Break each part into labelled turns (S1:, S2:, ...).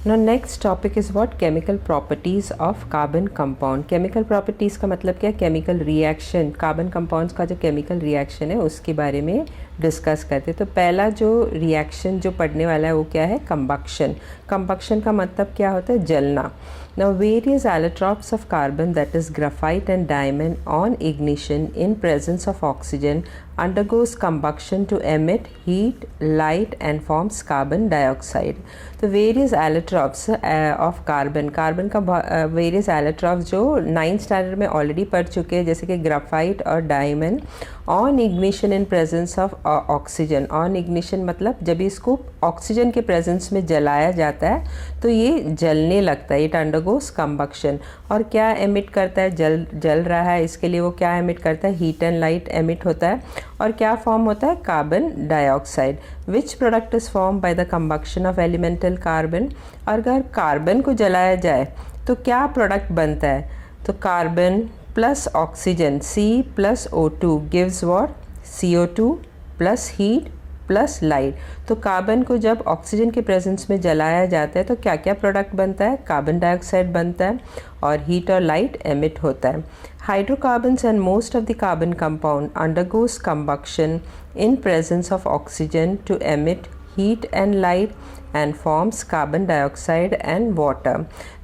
S1: Now next topic is what chemical properties of carbon compound. Chemical properties का मतलब क्या? chemical reaction, carbon compounds का जो chemical reaction है उसके बारे में डिस्कस करते हैं। तो पहला जो रिएक्शन जो पढ़ने वाला है वो क्या है? कंबक्शन। कंबक्शन का मतलब क्या होता है? जलना। Now various allotropes of carbon, that is graphite and diamond, on ignition in presence of oxygen undergoes combustion to emit heat, light and forms carbon dioxide. तो various allotropes of carbon, carbon का various allotropes जो 9th standard में already पढ़ चुके हैं, जैसे कि graphite और diamond, on ignition in presence of oxygen. On ignition मतलब जब इसको ऑक्सीजन के प्रेजेंस में जलाया जाता है तो ये जलने लगता है, इट अंडरगोस कंबक्शन। और क्या एमिट करता है? जल रहा है, इसके लिए वो क्या एमिट करता है? हीट एंड लाइट एमिट होता है। और क्या फॉर्म होता है? Carbon dioxide. Which product is form by the combustion of elemental carbon. और अगर कार्बन को जलाया जाए तो क्या प्रोडक्ट बनता है? तो carbon plus oxygen, C plus O2 gives what? CO2 plus heat plus light. तो कार्बन को जब ऑक्सीजन के प्रेजेंस में जलाया जाता है तो क्या क्या प्रोडक्ट बनता है? कार्बन डाइऑक्साइड बनता है और हीट और लाइट एमिट होता है। Hydrocarbons and most of the carbon compound undergoes combustion in presence of oxygen to emit heat and light and forms carbon dioxide and water।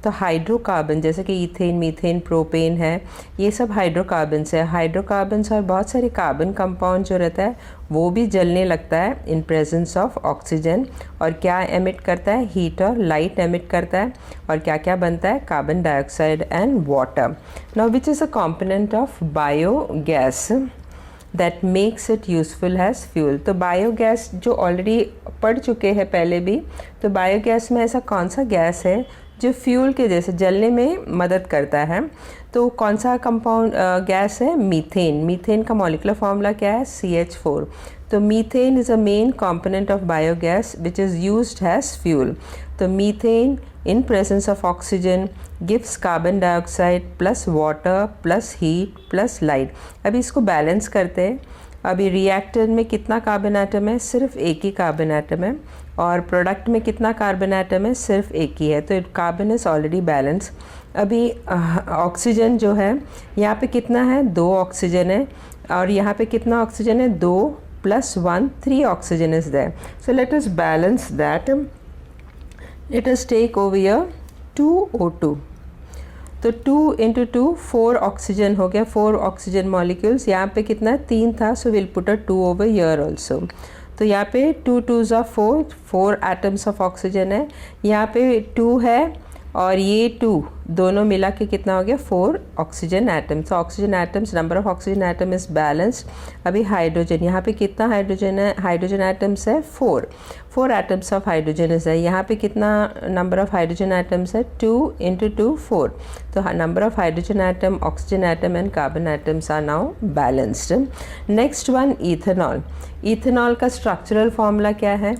S1: तो हाइड्रोकार्बन जैसे कि इथेन, मीथेन, प्रोपेन है, ये सब hydrocarbons है। Hydrocarbons और बहुत सारे कार्बन कंपाउंड जो रहता है वो भी जलने लगता है इन प्रेजेंस ऑफ ऑक्सीजन। और क्या एमिट करता है? हीट और लाइट एमिट करता है। और क्या क्या बनता है? Carbon dioxide and water. Now which is a component of biogas that makes it useful has fuel. तो बायोगैस जो ऑलरेडी पढ़ चुके हैं पहले भी, तो बायोगैस में ऐसा कौन सा गैस है जो फ्यूल के जैसे जलने में मदद करता है? तो कौन सा कंपाउंड गैस है? मीथेन। मीथेन का मॉलिक्यूलर फॉर्मूला क्या है? CH4। तो methane is a main component of biogas which is used has fuel. तो methane in presence of oxygen gives carbon dioxide plus water plus heat plus light। अभी इसको balance करते हैं। अभी रिएक्टर में कितना कार्बन एटम है? सिर्फ एक ही कार्बन एटम है। और प्रोडक्ट में कितना कार्बन एटम है? सिर्फ एक ही है। तो कार्बन इज़ ऑलरेडी बैलेंस। अभी ऑक्सीजन जो है यहाँ पे कितना है? 2 ऑक्सीजन है। और यहाँ पे कितना ऑक्सीजन है? 2 + 1, 3 oxygen is there. So let us balance that. Let us take over here 2 O2। तो 2 × 2 4 ऑक्सीजन हो गया, 4 ऑक्सीजन मॉलिक्यूल्स। यहाँ पे कितना? 3 था, so will put a 2 over here also. तो यहाँ पे 2 2s are 4, 4 atoms of oxygen है। यहाँ पे 2 है और ये 2 दोनों मिला के कितना हो गया? 4 oxygen atoms. Oxygen atoms, number of oxygen atom is balanced. अभी हाइड्रोजन, यहाँ पे कितना हाइड्रोजन है? हाइड्रोजन एटम्स है 4 एटम्स ऑफ हाइड्रोजन इज है। यहाँ पे कितना नंबर ऑफ हाइड्रोजन एटम्स है? 2 × 2 4। तो number of hydrogen atom, oxygen atom and carbon atoms are now balanced. Next one, ethanol. Ethanol का स्ट्रक्चरल फॉर्मूला क्या है?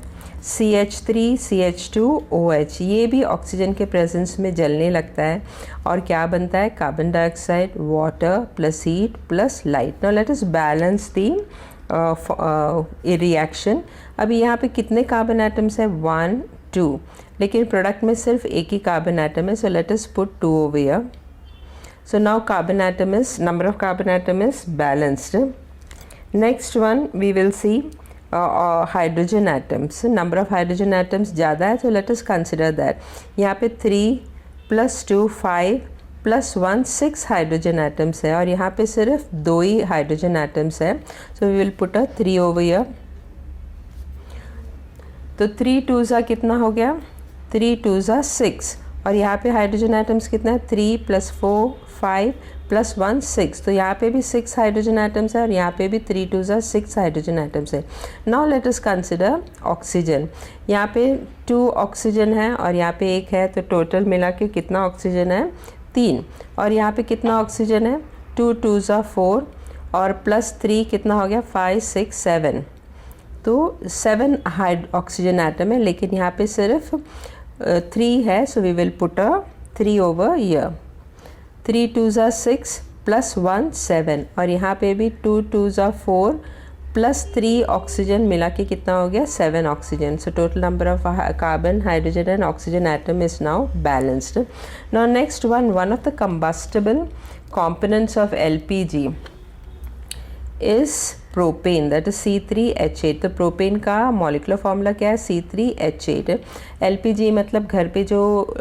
S1: CH3 CH2 OH। ये भी ऑक्सीजन के प्रेजेंस में जलने लगता है। और क्या बनता है? Carbon dioxide, water plus heat plus light. Now let us balance the reaction. अभी यहाँ पे कितने कार्बन एटम्स है? 1 2, लेकिन प्रोडक्ट में सिर्फ एक ही कार्बन एटम है। So let us put 2 over here. So now carbon atom is, number of carbon atom is balanced. Next one we will see hydrogen atoms. Number of hydrogen atoms ज़्यादा है, तो let us consider that. यहाँ पे 3 + 2 5 + 1 6 hydrogen atoms है। और यहाँ पे सिर्फ 2 ही हाइड्रोजन एटम्स है। So we will put a 3 over here. तो 3 2s कितना हो गया? 3 2s 6। और यहाँ पे हाइड्रोजन एटम्स कितना है? 3 + 4 5 + 1 6। तो यहाँ पे भी 6 हाइड्रोजन एटम्स है और यहाँ पे भी 3 2s 6 हाइड्रोजन एटम्स है। Now let us consider oxygen. यहाँ पे 2 ऑक्सीजन है और यहाँ पे 1 है, तो टोटल मिला के कितना ऑक्सीजन है? 3। और यहाँ पे कितना ऑक्सीजन है? 2 2s 4 और प्लस 3 कितना हो गया? 5 6 7। तो 7 ऑक्सीजन एटम है, लेकिन यहाँ पे सिर्फ 3 है। So we will put a 3 over here. 3 2s 6 + 1 7। और यहाँ पे भी 2 2s 4 प्लस 3 ऑक्सीजन मिला के कितना हो गया 7 oxygen. So total number of carbon, hydrogen and oxygen atom is now balanced. Now next one of the combustible components of LPG is propane, that is C3H8. तो प्रोपेन का molecular formula क्या है C3H8. LPG मतलब घर पे जो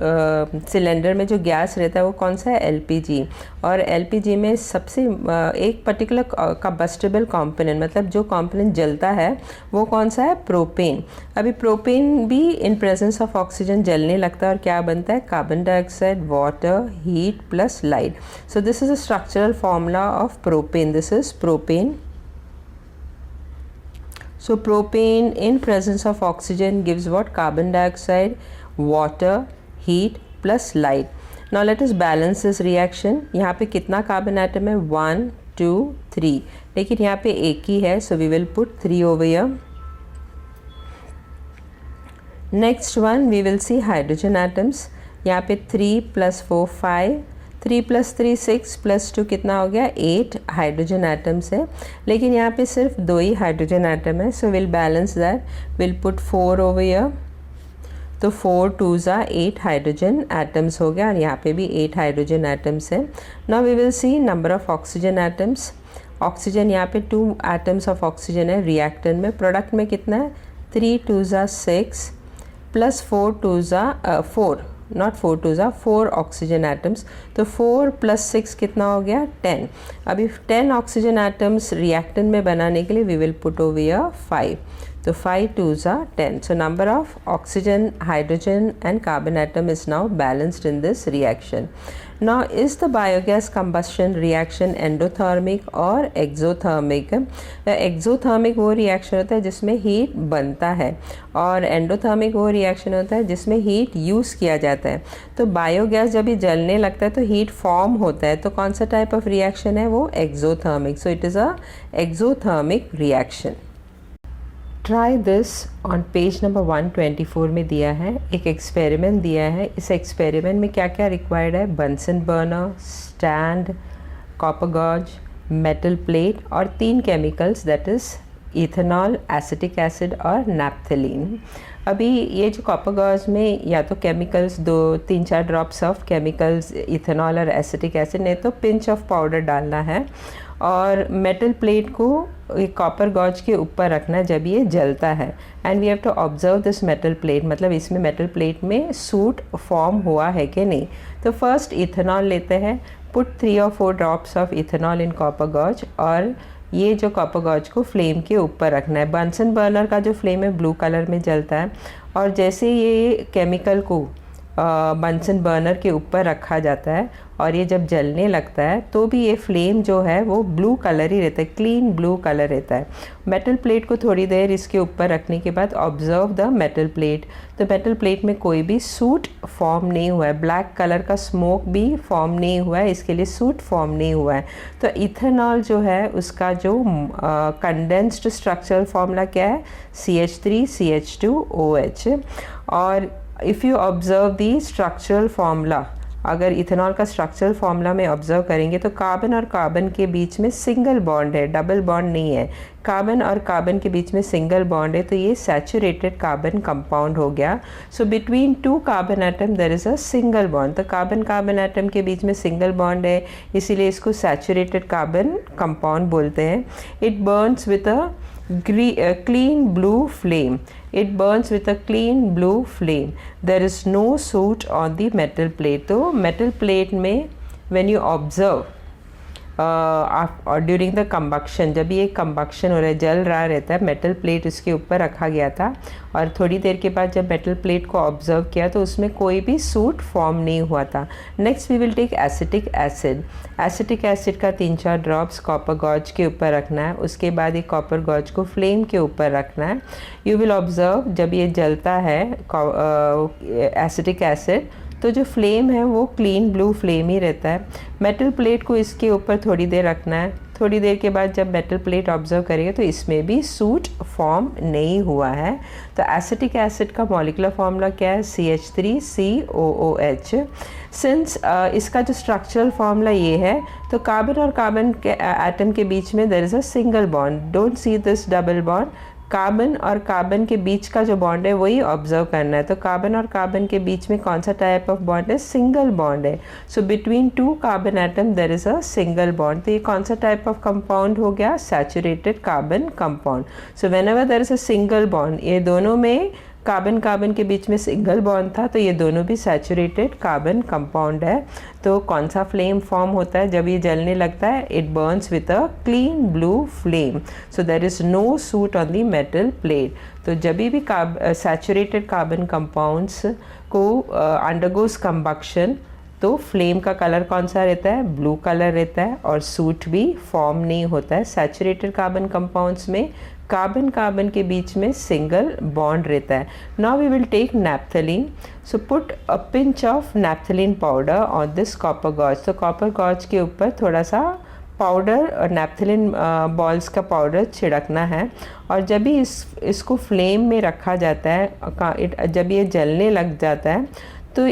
S1: cylinder में जो गैस रहता है वो कौन सा है LPG. और LPG में सबसे एक पर्टिकुलर कंबस्टिबल कंपोनेंट मतलब जो कंपोनेंट जलता है वो कौन सा है प्रोपेन. अभी प्रोपेन भी इन प्रेजेंस ऑफ ऑक्सीजन जलने लगता है और क्या बनता है carbon dioxide, water, heat plus light. So this is a structural formula of propane. This is propane. So propane in presence of oxygen gives what? Carbon dioxide, water, heat plus light. Now let us balance this reaction. यहाँ पे कितना carbon atom है 1 2 3, लेकिन यहाँ पे एक ही है so we will put 3 over here. Next one we will see hydrogen atoms. यहाँ पे 3 plus 4 5, 3 plus 3 6 plus 2 कितना हो गया 8 हाइड्रोजन एटम्स है, लेकिन यहाँ पे सिर्फ 2 ही हाइड्रोजन एटम है. So will balance that, will put 4 over here. तो 4 2s are 8 हाइड्रोजन एटम्स हो गया और यहाँ पे भी 8 हाइड्रोजन एटम्स है. Now we will see number of oxygen atoms. Oxygen यहाँ पे 2 एटम्स ऑफ ऑक्सीजन है रिएक्टेंट में. प्रोडक्ट में कितना है 3 2s are 6 plus 4 2s are 4, not 4 2s are 4 oxygen atoms. तो 4 प्लस 6 कितना हो गया 10. अभी 10 ऑक्सीजन एटम्स रिएक्टेंट में बनाने के लिए we will put over here 5. तो 5 2s are 10. So number of oxygen, hydrogen and carbon atom is now balanced in this reaction. Now is the biogas combustion reaction endothermic or exothermic? Exothermic वो reaction होता है जिसमें heat बनता है और endothermic वो reaction होता है जिसमें हीट यूज़ किया जाता है. तो बायोगैस जब ये जलने लगता है तो हीट फॉर्म होता है. तो कौन सा टाइप ऑफ रिएक्शन है वो exothermic. So it is a exothermic reaction. Try this on page number 124 में दिया है एक एक्सपेरिमेंट दिया है. इस एक्सपेरिमेंट में क्या क्या रिक्वायर्ड है Bunsen burner, stand, copper gauze, metal plate और 3 chemicals that is ethanol, acetic acid और नैप्थलीन. अभी ये जो कॉपर गॉज में या तो chemicals 2-3-4 drops of chemicals ethanol और एसिटिक एसिड नहीं तो पिंच ऑफ पाउडर डालना है और मेटल प्लेट को एक कॉपर गॉज के ऊपर रखना है जब ये जलता है. And we have to observe this metal plate, मतलब इसमें मेटल प्लेट में सूट फॉर्म हुआ है कि नहीं. तो फर्स्ट इथेनॉल लेते हैं, put 3 or 4 drops of ethanol in copper gauze और ये जो कॉपर गॉज को फ्लेम के ऊपर रखना है. बंसन बर्नर का जो फ्लेम है ब्लू कलर में जलता है और जैसे ये केमिकल को बंसन बर्नर के ऊपर रखा जाता है और ये जब जलने लगता है तो भी ये फ्लेम जो है वो ब्लू कलर ही रहता है, क्लीन ब्लू कलर रहता है. मेटल प्लेट को थोड़ी देर इसके ऊपर रखने के बाद ऑब्जर्व द मेटल प्लेट. तो मेटल प्लेट में कोई भी सूट फॉर्म नहीं हुआ है, ब्लैक कलर का स्मोक भी फॉर्म नहीं हुआ है, इसके लिए सूट फॉर्म नहीं हुआ है. तो इथेनॉल जो है उसका जो कंडेंस्ड स्ट्रक्चरल फॉर्मूला क्या है CH3CH2OH. और if you observe the structural formula, अगर इथेनॉल का स्ट्रक्चरल फार्मूला में ऑब्जर्व करेंगे तो कार्बन और कार्बन के बीच में सिंगल बॉन्ड है, डबल बॉन्ड नहीं है. कार्बन और कार्बन के बीच में सिंगल बॉन्ड है तो ये सैचुरेटेड कार्बन कंपाउंड हो गया. So between 2 carbon atom there is a single bond. तो कार्बन कार्बन एटम के बीच में सिंगल बॉन्ड है इसीलिए इसको सैचुरेटेड कार्बन कंपाउंड बोलते हैं. It Burns with a clean blue flame. It burns with a clean blue flame. There is no soot on the metal plate. तो metal plate में when you observe during the combustion, जब ये combustion हो रहा है जल रहा रहता है, मेटल प्लेट उसके ऊपर रखा गया था और थोड़ी देर के बाद जब मेटल प्लेट को ऑब्जर्व किया तो उसमें कोई भी सूट फॉर्म नहीं हुआ था. Next we will take acetic acid. Acetic acid का 3-4 ड्रॉप्स कॉपर गॉज के ऊपर रखना है. उसके बाद एक कॉपर गॉज को फ्लेम के ऊपर रखना है. यू विल ऑब्जर्व जब ये जलता है एसिटिक एसिड तो जो फ्लेम है वो क्लीन ब्लू फ्लेम ही रहता है. मेटल प्लेट को इसके ऊपर थोड़ी देर रखना है. थोड़ी देर के बाद जब मेटल प्लेट ऑब्जर्व करेंगे तो इसमें भी सूट फॉर्म नहीं हुआ है। तो एसिटिक एसिड का मॉलिक्यूलर फॉर्मूला क्या है, CH3COOH। सिंस इसका जो स्ट्रक्चरल फॉर्मूला ये है, तो कार्बन और कार्बन के एटम के बीच में there is a single bond, don't see this double bond. Carbon और कार्बन के बीच का जो बॉन्ड है वही ऑब्जर्व करना है। तो कार्बन और कार्बन के बीच में कौन सा टाइप ऑफ बॉन्ड है, सिंगल बॉन्ड है। So between two carbon atom there is a single bond. तो ये कौन सा टाइप ऑफ कंपाउंड हो गया, saturated carbon compound. So whenever there is a single bond, ये दोनों में कार्बन कार्बन के बीच में सिंगल बॉन्ड था, तो ये दोनों भी सैचुरेटेड कार्बन कंपाउंड है। तो कौन सा फ्लेम फॉर्म होता है जब ये जलने लगता है, it burns with a clean blue flame. So there is no soot on the metal plate. तो जब भी सैचुरेटेड कार्बन कंपाउंड्स को अंडरगोज कंबक्शन, तो फ्लेम का कलर कौन सा रहता है, ब्लू कलर रहता है, और सूट भी फॉर्म नहीं होता है। सैचुरेटेड कार्बन कंपाउंड्स में कार्बन कार्बन के बीच में सिंगल बॉन्ड रहता है। Now we will take naphthalene. So put a pinch of naphthalene powder on this copper gauze. तो कॉपर गॉज के ऊपर थोड़ा सा पाउडर और नैप्थलीन बॉल्स का पाउडर छिड़कना है। और जब भी इसको फ्लेम में रखा जाता है, जब ये जलने लग जाता है, तो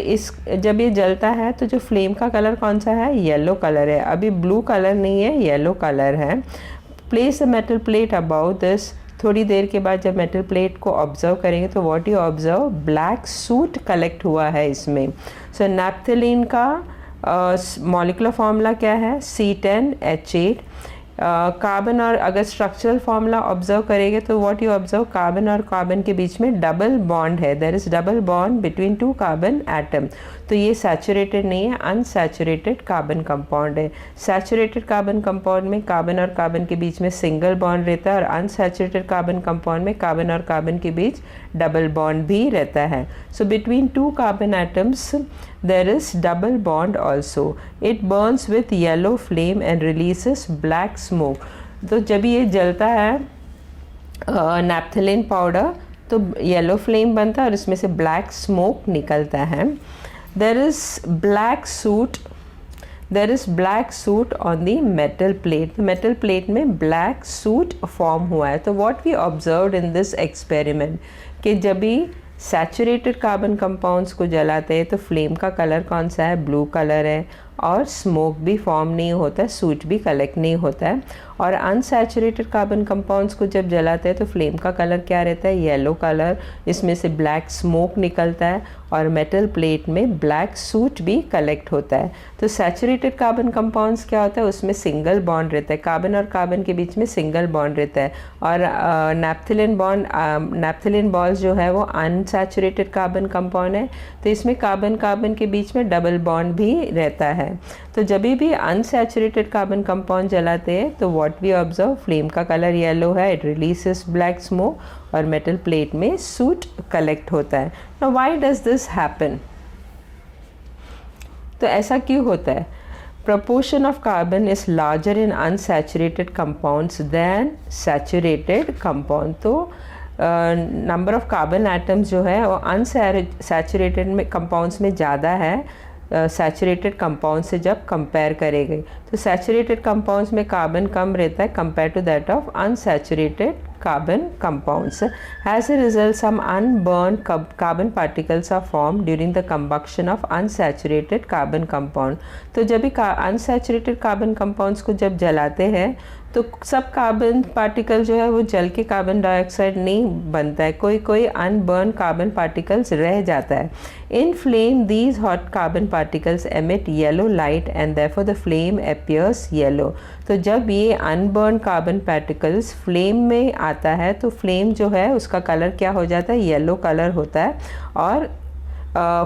S1: जब ये जलता है तो जो फ्लेम का कलर कौन सा है, येलो कलर है। अभी ब्लू कलर नहीं है, येलो कलर है। Place the metal plate about this. थोड़ी देर के बाद जब मेटल प्लेट को ऑब्जर्व करेंगे तो what you observe, black suit collect हुआ है इसमें। सो नैप्थलीन का मॉलिक्यूलर फॉर्मूला क्या है, C10H8। कार्बन और अगर स्ट्रक्चरल फार्मूला ऑब्जर्व करेंगे तो व्हाट यू ऑब्जर्व, कार्बन और कार्बन के बीच में डबल बॉन्ड है, there is double bond between two carbon atom. तो ये सैचुरेटेड नहीं है, अनसैचुरेटेड कार्बन कंपाउंड है। सैचुरेटेड कार्बन कंपाउंड में कार्बन और कार्बन के बीच में सिंगल बॉन्ड रहता है, और अनसैचुरेटेड कार्बन कंपाउंड में कार्बन और कार्बन के बीच डबल बॉन्ड भी रहता है। So between two carbon atoms there is double bond also. It burns with yellow flame and releases black smoke. तो जब ये जलता है नैप्थलीन पाउडर तो येलो फ्लेम बनता है और इसमें से ब्लैक स्मोक निकलता है। There is black soot on the metal plate. Metal plate में ब्लैक सूट फॉर्म हुआ है। तो what we observed in this experiment कि जब भी सैचुरेटेड कार्बन कंपाउंड्स को जलाते हैं तो फ्लेम का कलर कौन सा है, ब्लू कलर है, और स्मोक भी फॉर्म नहीं होता है, सूट भी कलेक्ट नहीं होता है। और अनसैचुरेटेड कार्बन कंपाउंड्स को जब जलाते हैं तो फ्लेम का कलर क्या रहता है, येलो कलर, इसमें से ब्लैक स्मोक निकलता है और मेटल प्लेट में ब्लैक सूट भी कलेक्ट होता है। तो सैचुरेटेड कार्बन कंपाउंड्स क्या होता है, उसमें सिंगल बॉन्ड रहता है, कार्बन और कार्बन के बीच में सिंगल बॉन्ड रहता है। और नैप्थलीन बॉल्स जो है वो अनसैचुरेटेड कार्बन कंपाउंड है, तो इसमें कार्बन कार्बन के बीच में डबल बॉन्ड भी रहता है। तो जब भी अनसैचुरेटेड कार्बन कंपाउंड जलाते हैं तो व्हाट वी ऑब्जर्व, फ्लेम का कलर येलो है, इट रिलीजेस ब्लैक स्मोक, और मेटल प्लेट में सूट कलेक्ट होता है। Now why does this happen, तो ऐसा क्यों होता है? proportion of carbon is larger in unsaturated compounds than saturated compound। तो नंबर ऑफ कार्बन एटम्स जो है वो अनसैचुरेटेड में कंपाउंड्स में ज़्यादा है सैचुरेटेड कंपाउंड से जब कंपेयर करे गए। तो सैचुरेटेड कंपाउंड्स में कार्बन कम रहता है compare to that of unsaturated carbon compounds. As a result, some unburned carbon particles are formed during the combustion of unsaturated carbon compound. तो जब भी unsaturated carbon compounds को जब जलाते हैं तो सब कार्बन पार्टिकल जो है वो जल के कार्बन डाइऑक्साइड नहीं बनता है, कोई कोई अनबर्न कार्बन पार्टिकल्स रह जाता है। In flame these hot carbon particles emit yellow light and therefore the flame appears yellow. तो जब ये अनबर्न कार्बन पार्टिकल्स फ्लेम में आता है तो फ्लेम जो है उसका कलर क्या हो जाता है, येलो कलर होता है, और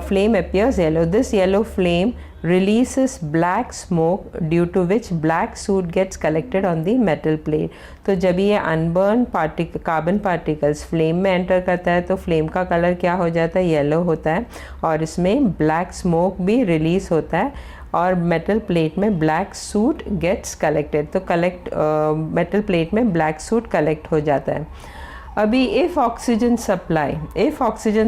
S1: flame appears yellow. This yellow flame releases black smoke due to which black soot gets collected on the metal plate. तो जब ये अनबर्न कार्बन पार्टिकल्स फ्लेम में एंटर करता है तो फ्लेम का कलर क्या हो जाता है, येलो होता है, और इसमें ब्लैक स्मोक भी रिलीज होता है और मेटल प्लेट में ब्लैक सूट गेट्स कलेक्टेड। तो मेटल प्लेट में ब्लैक सूट कलेक्ट हो जाता है। अभी if oxygen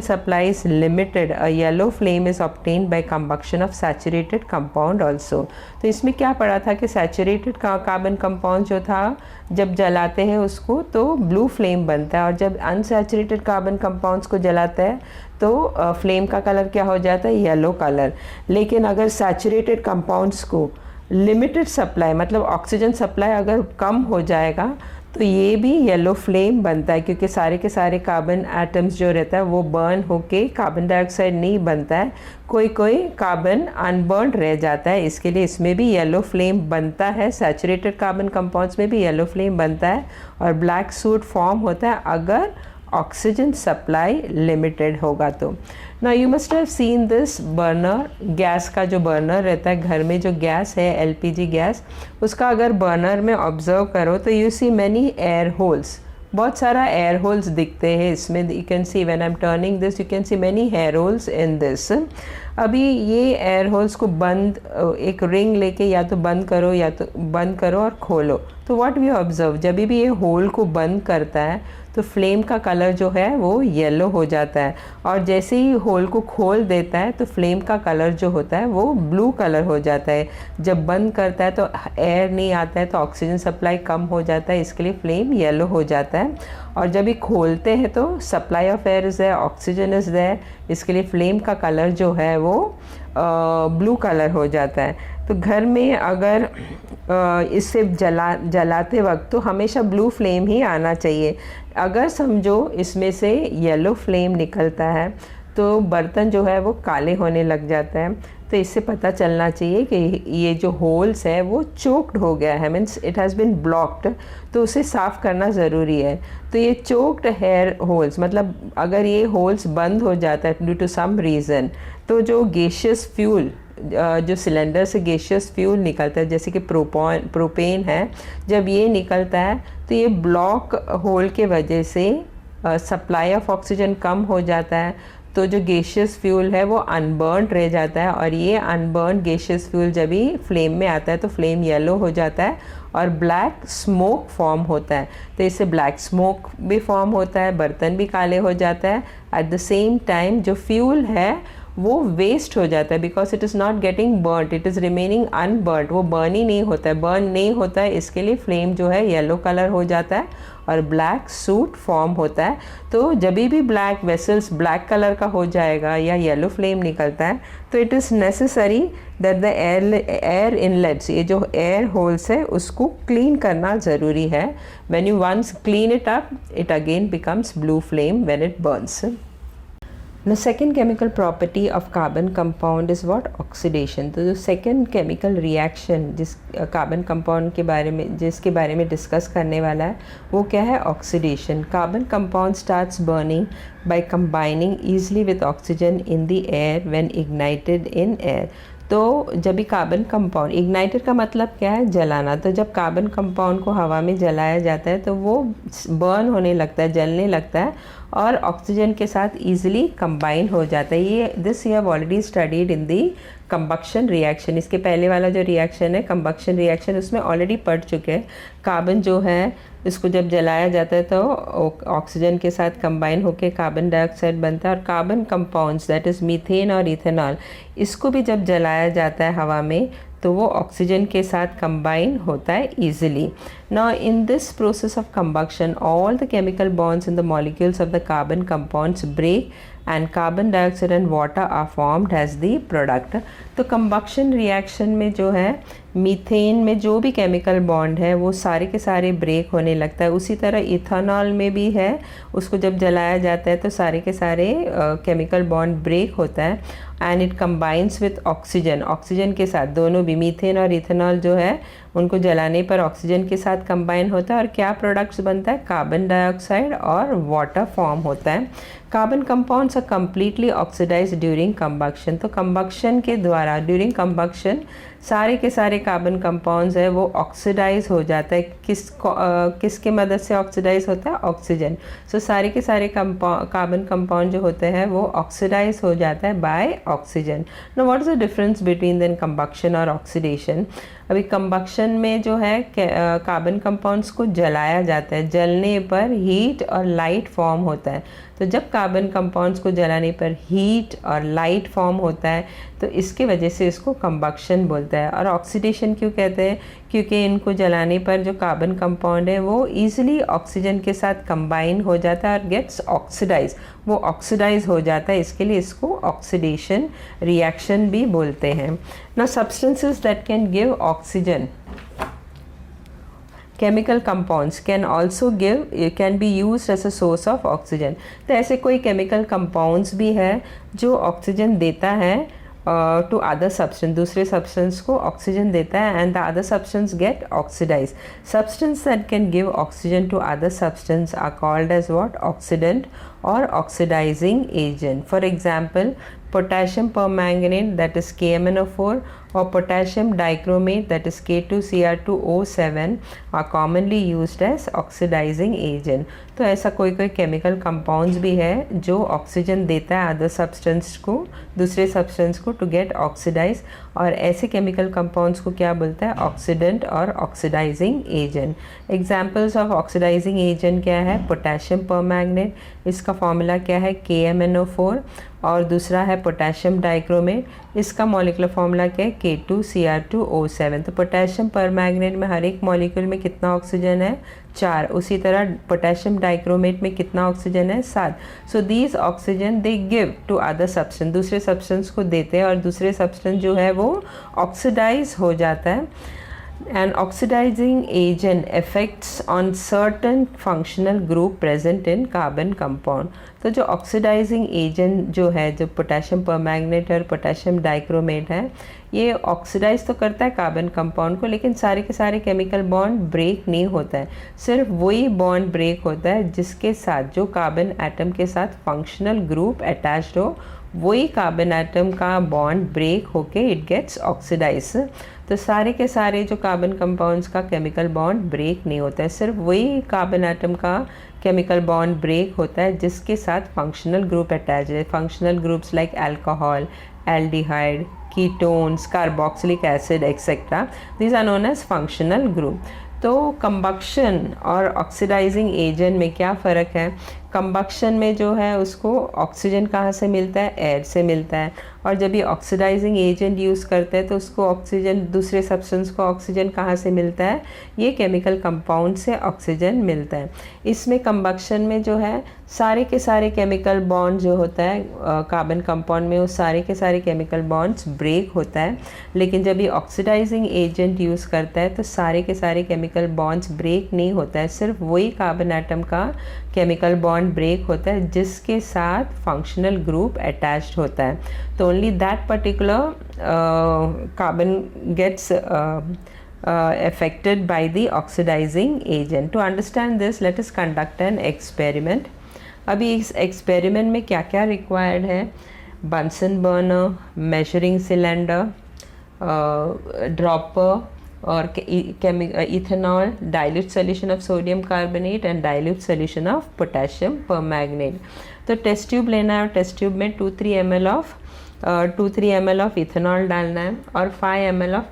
S1: supply is limited, a yellow flame is obtained by combustion of saturated compound also. तो इसमें क्या पढ़ा था कि सैचुरेटेड कार्बन कंपाउंड जो था जब जलाते हैं उसको तो ब्लू फ्लेम बनता है, और जब अनसैचुरेटेड कार्बन कंपाउंड्स को जलाता है तो फ्लेम का कलर क्या हो जाता है, येलो कलर। लेकिन अगर सैचुरेटेड कंपाउंड्स को लिमिटेड सप्लाई, मतलब ऑक्सीजन सप्लाई अगर कम हो जाएगा तो ये भी येलो फ्लेम बनता है, क्योंकि सारे के सारे कार्बन एटम्स जो रहता है वो बर्न होके कार्बन डाइऑक्साइड नहीं बनता है, कोई कोई कार्बन अनबर्न रह जाता है, इसके लिए इसमें भी येलो फ्लेम बनता है। सैचुरेटेड कार्बन कंपाउंड्स में भी येलो फ्लेम बनता है और ब्लैक सूट फॉर्म होता है अगर ऑक्सीजन सप्लाई लिमिटेड होगा तो। ना you must have seen this burner, gas का जो बर्नर रहता है घर में, जो गैस है एलपीजी गैस, उसका अगर बर्नर में ऑब्जर्व करो तो you see many air holes, बहुत सारा एयर होल्स दिखते हैं इसमें। You can see when I am turning this, you can see many air holes in this. अभी ये एयर होल्स को बंद, एक रिंग लेके या तो बंद करो और खोलो, तो व्हाट वी ऑब्जर्व, जब भी ये होल को बंद करता है तो फ्लेम का कलर जो है वो येलो हो जाता है, और जैसे ही होल को खोल देता है तो फ्लेम का कलर जो होता है वो ब्लू कलर हो जाता है। जब बंद करता है तो एयर नहीं आता है तो ऑक्सीजन सप्लाई कम हो जाता है, इसके लिए फ्लेम येलो हो जाता है। और जब ये खोलते हैं तो supply of air is there, oxygen is there, इसके लिए फ्लेम का कलर जो है वो ब्लू कलर हो जाता है। तो घर में अगर इससे जलाते वक्त तो हमेशा ब्लू फ्लेम ही आना चाहिए। अगर समझो इसमें से येलो फ्लेम निकलता है तो बर्तन जो है वो काले होने लग जाता है, तो इससे पता चलना चाहिए कि ये जो होल्स है वो चोक्ड हो गया है, means it has been blocked, तो उसे साफ़ करना ज़रूरी है। तो ये चोक्ड हेयर होल्स, मतलब अगर ये होल्स बंद हो जाता है ड्यू टू सम रीज़न, तो जो गैशियस फ्यूल, जो सिलेंडर से गैशियस फ्यूल निकलता है जैसे कि प्रोपेन है, जब ये निकलता है तो ये ब्लॉक होल के वजह से सप्लाई ऑफ ऑक्सीजन कम हो जाता है, तो जो गैशियस फ्यूल है वो अनबर्न रह जाता है, और ये अनबर्न गैशियस फ्यूल जब भी फ्लेम में आता है तो फ्लेम येलो हो जाता है और ब्लैक स्मोक फॉर्म होता है। तो इससे ब्लैक स्मोक भी फॉर्म होता है, बर्तन भी काले हो जाता है। एट द सेम टाइम जो फ्यूल है वो वेस्ट हो जाता है, because it is not getting burnt, it is remaining unburnt, वो बर्न ही नहीं होता है, बर्न नहीं होता है, इसके लिए फ्लेम जो है येलो कलर हो जाता है और ब्लैक सूट फॉर्म होता है। तो जब भी ब्लैक वेसल्स ब्लैक कलर का हो जाएगा या येलो फ्लेम निकलता है तो it is necessary that the air inlets, ये जो एयर होल्स है उसको क्लीन करना ज़रूरी है। When you once clean it up, it again becomes blue flame when it burns. The second chemical property of carbon compound is what? Oxidation। तो जो second chemical reaction जिस carbon compound के बारे में जिसके बारे में डिस्कस करने वाला है वो क्या है? Oxidation। Carbon compound starts burning by combining easily with oxygen in the air when ignited in air। तो जब भी कार्बन कंपाउंड, इग्नाइटेड का मतलब क्या है? जलाना। तो जब कार्बन कंपाउंड को हवा में जलाया जाता है तो वो बर्न होने लगता है, जलने लगता है और ऑक्सीजन के साथ ईजिली कंबाइन हो जाता है। ये this you have already studied in the combustion reaction. इसके पहले वाला जो रिएक्शन है कंबक्शन रिएक्शन, उसमें ऑलरेडी पढ़ चुके हैं। कार्बन जो है इसको जब जलाया जाता है तो ऑक्सीजन के साथ कंबाइन होकर कार्बन डाइऑक्साइड बनता है, और carbon compounds that is methane और इथेनॉल, इसको भी जब जलाया जाता है हवा में तो वो ऑक्सीजन के साथ कंबाइन होता है easily. Now in this process of combustion all the chemical bonds in the molecules of the carbon compounds break and carbon dioxide and water are formed as the product. तो combustion reaction में जो है methane में जो भी chemical bond है वो सारे के सारे ब्रेक होने लगता है। उसी तरह इथेनॉल में भी है, उसको जब जलाया जाता है तो सारे के सारे केमिकल बॉन्ड ब्रेक होता है and it combines with oxygen. Oxygen के साथ दोनों भी मीथेन और इथेनॉल जो है उनको जलाने पर ऑक्सीजन के साथ कंबाइन होता है और क्या प्रोडक्ट्स बनता है? कार्बन डाइऑक्साइड और वाटर फॉर्म होता है। Carbon compounds are completely oxidised during combustion. तो कंबक्शन के द्वारा ड्यूरिंग कंबक्शन सारे के सारे कार्बन कंपाउंड्स है वो ऑक्सीडाइज हो जाता है। किसके मदद से ऑक्सीडाइज होता है? ऑक्सीजन। सो सारे के सारे कार्बन कंपाउंड जो होते हैं वो ऑक्सीडाइज हो जाता है by oxygen. Now what is the difference between then combustion और ऑक्सीडेशन? अभी कंबक्शन में जो है कार्बन कंपाउंड्स को जलाया जाता है, जलने पर हीट और लाइट फॉर्म होता है। तो जब कार्बन कंपाउंड्स को जलाने पर हीट और लाइट फॉर्म होता है तो इसके वजह से इसको कंबक्शन बोलता है। और ऑक्सीडेशन क्यों कहते हैं? क्योंकि इनको जलाने पर जो कार्बन कंपाउंड है वो ईजिली ऑक्सीजन के साथ कंबाइन हो जाता है और गेट्स ऑक्सीडाइज, वो ऑक्सीडाइज हो जाता है, इसके लिए इसको ऑक्सीडेशन रिएक्शन भी बोलते हैं। ना substances that can give oxygen, chemical compounds can also give, can be used as a source of oxygen। तो ऐसे कोई chemical compounds भी है जो ऑक्सीजन देता है टू अदर सब्सटेंस, दूसरे सब्सटेंस को ऑक्सीजन देता है and the other substance get oxidise. Substance that can give oxygen to other substance are called as what? Oxidant और oxidising agent. For example potassium permanganate that is KMnO4 or potassium dichromate that is K2Cr2O7 are commonly used as oxidizing agent। तो ऐसा कोई कोई chemical compounds भी है जो oxygen देता है अदर सब्सटेंस को, दूसरे सब्सटेंस को टू गेट ऑक्सीडाइज, और ऐसे केमिकल कंपाउंड्स को क्या बोलता है? ऑक्सीडेंट और oxidising agent. Examples of oxidising agent क्या है? पोटेशियम परमैंगनेट, इसका फॉर्मूला क्या है? KMnO4, और दूसरा है पोटेशियम डाइक्रोमेट, इसका मॉलिक्यूलर फॉर्मूला क्या है? K2Cr2O7। तो पोटेशियम परमैंगनेट में हर एक मॉलिक्यूल में कितना ऑक्सीजन है? 4। उसी तरह पोटेशियम डाइक्रोमेट में कितना ऑक्सीजन है? 7। So these oxygen they give to other substance, दूसरे सब्सटेंस को देते हैं और दूसरे सब्सटेंस जो है वो ऑक्सीडाइज हो जाता है। An oxidizing agent affects on certain functional group present in carbon compound। तो जो ऑक्सीडाइजिंग एजेंट जो है, जो पोटेशियम परमैंगनेट और पोटेशियम डाइक्रोमेट है, ये ऑक्सीडाइज तो करता है कार्बन कंपाउंड को, लेकिन सारे के सारे केमिकल बॉन्ड ब्रेक नहीं होता है। सिर्फ वही बॉन्ड ब्रेक होता है जिसके साथ जो कार्बन एटम के साथ फंक्शनल ग्रुप अटैच्ड हो, वही कार्बन एटम का बॉन्ड ब्रेक होके इट गेट्स ऑक्सीडाइज। तो सारे के सारे जो कार्बन कंपाउंड्स का केमिकल बॉन्ड ब्रेक नहीं होता है, सिर्फ वही कार्बन एटम का केमिकल बॉन्ड ब्रेक होता है जिसके साथ फंक्शनल ग्रुप अटैच है। Functional groups like alcohol, aldehyde, ketones, carboxylic acid etcetera, these are known as functional group. तो कंबक्शन और ऑक्सीडाइजिंग एजेंट में क्या फ़र्क है? कंबक्शन में जो है उसको ऑक्सीजन कहाँ से मिलता है? एयर से मिलता है। और जब ये ऑक्सीडाइजिंग एजेंट यूज़ करते हैं तो उसको ऑक्सीजन, दूसरे सब्सटेंस को ऑक्सीजन कहाँ से मिलता है? ये केमिकल कंपाउंड से ऑक्सीजन मिलता है। इसमें कंबक्शन में जो है सारे के सारे केमिकल बॉन्ड जो होता है कार्बन कंपाउंड में, वो सारे के सारे केमिकल बॉन्ड्स ब्रेक होता है। लेकिन जब ये ऑक्सीडाइजिंग एजेंट यूज़ करता है तो सारे के सारे केमिकल बॉन्ड्स ब्रेक नहीं होता है, सिर्फ वही कार्बन एटम का केमिकल बॉन्ड ब्रेक होता है जिसके साथ फंक्शनल ग्रुप अटैच्ड होता है। तो only that particular carbon gets affected by the oxidizing agent। To understand this, let us conduct an experiment। अभी इस एक्सपेरिमेंट में क्या क्या रिक्वायर्ड है? Bunsen burner, measuring cylinder, dropper और ethanol, dilute solution of sodium carbonate and dilute solution of potassium permanganate. तो test tube लेना है और टेस्ट ट्यूब में 2-3 ml ऑफ इथेनॉल डालना है और 5 ml of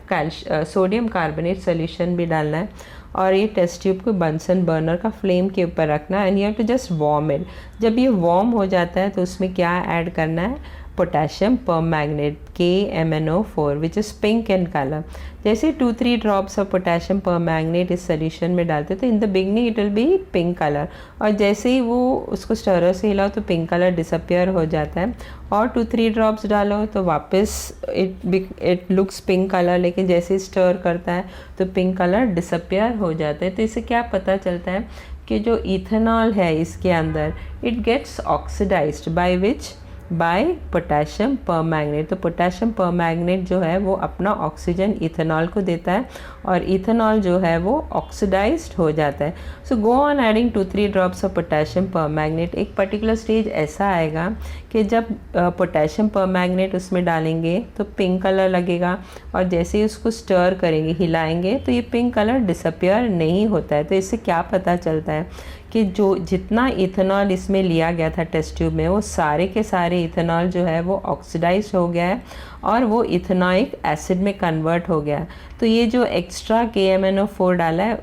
S1: sodium carbonate solution भी डालना है, और ये टेस्ट ट्यूब को बंसन बर्नर का फ्लेम के ऊपर रखना है and you have to just warm it. जब ये वार्म हो जाता है तो उसमें क्या ऐड करना है? Potassium permanganate, KMnO4 which is pink in colour. जैसे 2-3 ड्रॉप्स ऑफ पोटेशियम परमैंगनेट इस सोल्यूशन में डालते तो इन the beginning it will B pink colour, और जैसे ही वो उसको स्टरर से हिलाओ तो पिंक कलर डिसअपियर हो जाता है, और 2-3 ड्रॉप्स डालो तो वापस इट लुक्स पिंक कलर, लेकिन जैसे ही स्टर करता है तो पिंक कलर डिसअपियर हो जाता है। तो इससे क्या पता चलता है कि जो इथेनॉल है इसके अंदर it gets oxidised by which? By potassium permanganate. तो पोटेशियम परमैंगनेट जो है वो अपना ऑक्सीजन इथेनॉल को देता है और इथेनॉल जो है वो ऑक्सीडाइज्ड हो जाता है। So go on adding 2-3 drops of potassium permanganate. एक पर्टिकुलर स्टेज ऐसा आएगा कि जब पोटेशियम परमैंगनेट उसमें डालेंगे तो पिंक कलर लगेगा, और जैसे ही उसको स्टर करेंगे, हिलाएंगे, तो ये पिंक कलर डिसअपियर नहीं होता है। तो इससे क्या पता चलता है कि कि जो जितना इथेनॉल इसमें लिया गया था टेस्ट ट्यूब में वो सारे के सारे इथेनॉल जो है वो ऑक्सीडाइज हो गया है और वो इथेनॉइक एसिड में कन्वर्ट हो गया। तो ये जो एक्स्ट्रा KMnO4 डाला है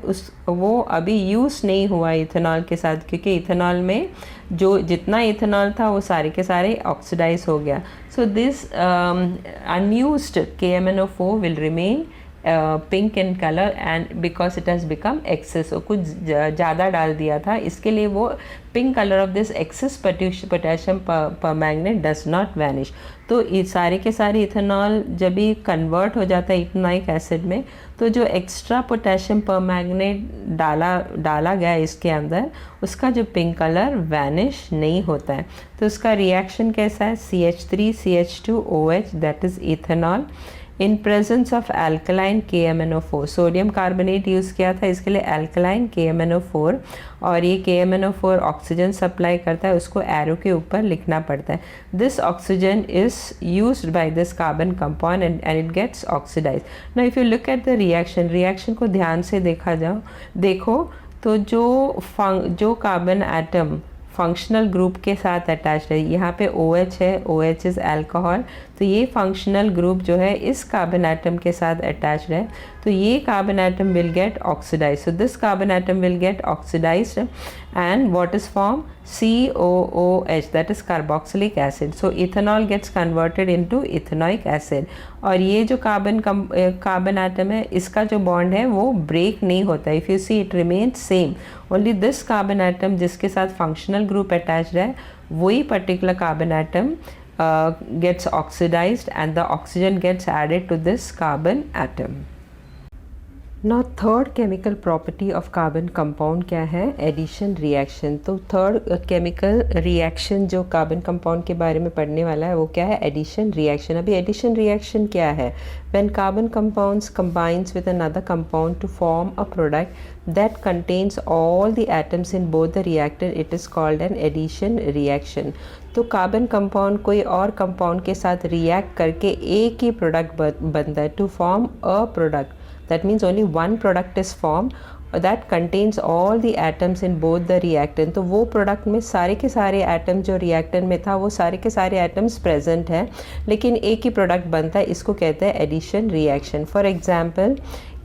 S1: वो अभी यूज़ नहीं हुआ इथेनॉल के साथ, क्योंकि इथेनॉल में जो जितना इथेनॉल था वो सारे के सारे ऑक्सीडाइज हो गया। So this unused KMnO4 will remain pink in colour and because it has become excess, कुछ ज़्यादा डाल दिया था, इसके लिए वो pink colour of this excess potassium permanganate does not vanish. तो ये सारे के सारे इथेनॉल जब भी कन्वर्ट हो जाता है इथेनॉइक एसिड में, तो जो एक्स्ट्रा पोटेशियम परमैंगनेट डाला गया इसके अंदर, उसका जो पिंक कलर वैनिश नहीं होता है। तो उसका रिएक्शन कैसा है, CH3CH2OH that is ethanol in presence of alkaline KMnO4। Sodium carbonate use किया था इसके लिए एल्कलाइन KMnO4, और ये KMnO4 ऑक्सीजन सप्लाई करता है, उसको एरो के ऊपर लिखना पड़ता है। This oxygen is used by this carbon compound and it gets oxidise. Now if you look at the reaction को ध्यान से देखो तो जो कार्बन एटम फंक्शनल ग्रुप के साथ अटैच्ड है, यहाँ पे OH है, OH इज़ अल्कोहल, तो ये फंक्शनल ग्रुप जो है इस कार्बन एटम के साथ अटैच्ड है, तो ये carbon atom will get oxidise. So this carbon atom will get oxidised and what is form COOH that is carboxylic acid. So ethanol gets converted into ethanoic acid, और ये जो carbon atom है इसका जो bond है वो break नहीं होता। If you see it remains same, only this carbon atom जिसके साथ फंक्शनल ग्रुप अटैच्ड है वही particular carbon atom gets oxidized and the oxygen gets added to this carbon atom. Now third chemical property of carbon compound क्या है, addition reaction। तो third chemical reaction जो carbon compound के बारे में पढ़ने वाला है वो क्या है, addition reaction। अभी addition reaction क्या है, when carbon compounds combines with another compound to form a product that contains all the atoms in both the reactant, it is called an addition reaction। तो कार्बन कंपाउंड कोई और compound के साथ react करके एक ही product बनता है, to form a product, that means only one product is form that contains all the atoms in both the reactant. तो वो प्रोडक्ट में सारे के सारे एटम जो रिएक्टेंट में था वो सारे के सारे एटम्स प्रेजेंट हैं, लेकिन एक ही प्रोडक्ट बनता है, इसको कहते हैं addition reaction. For example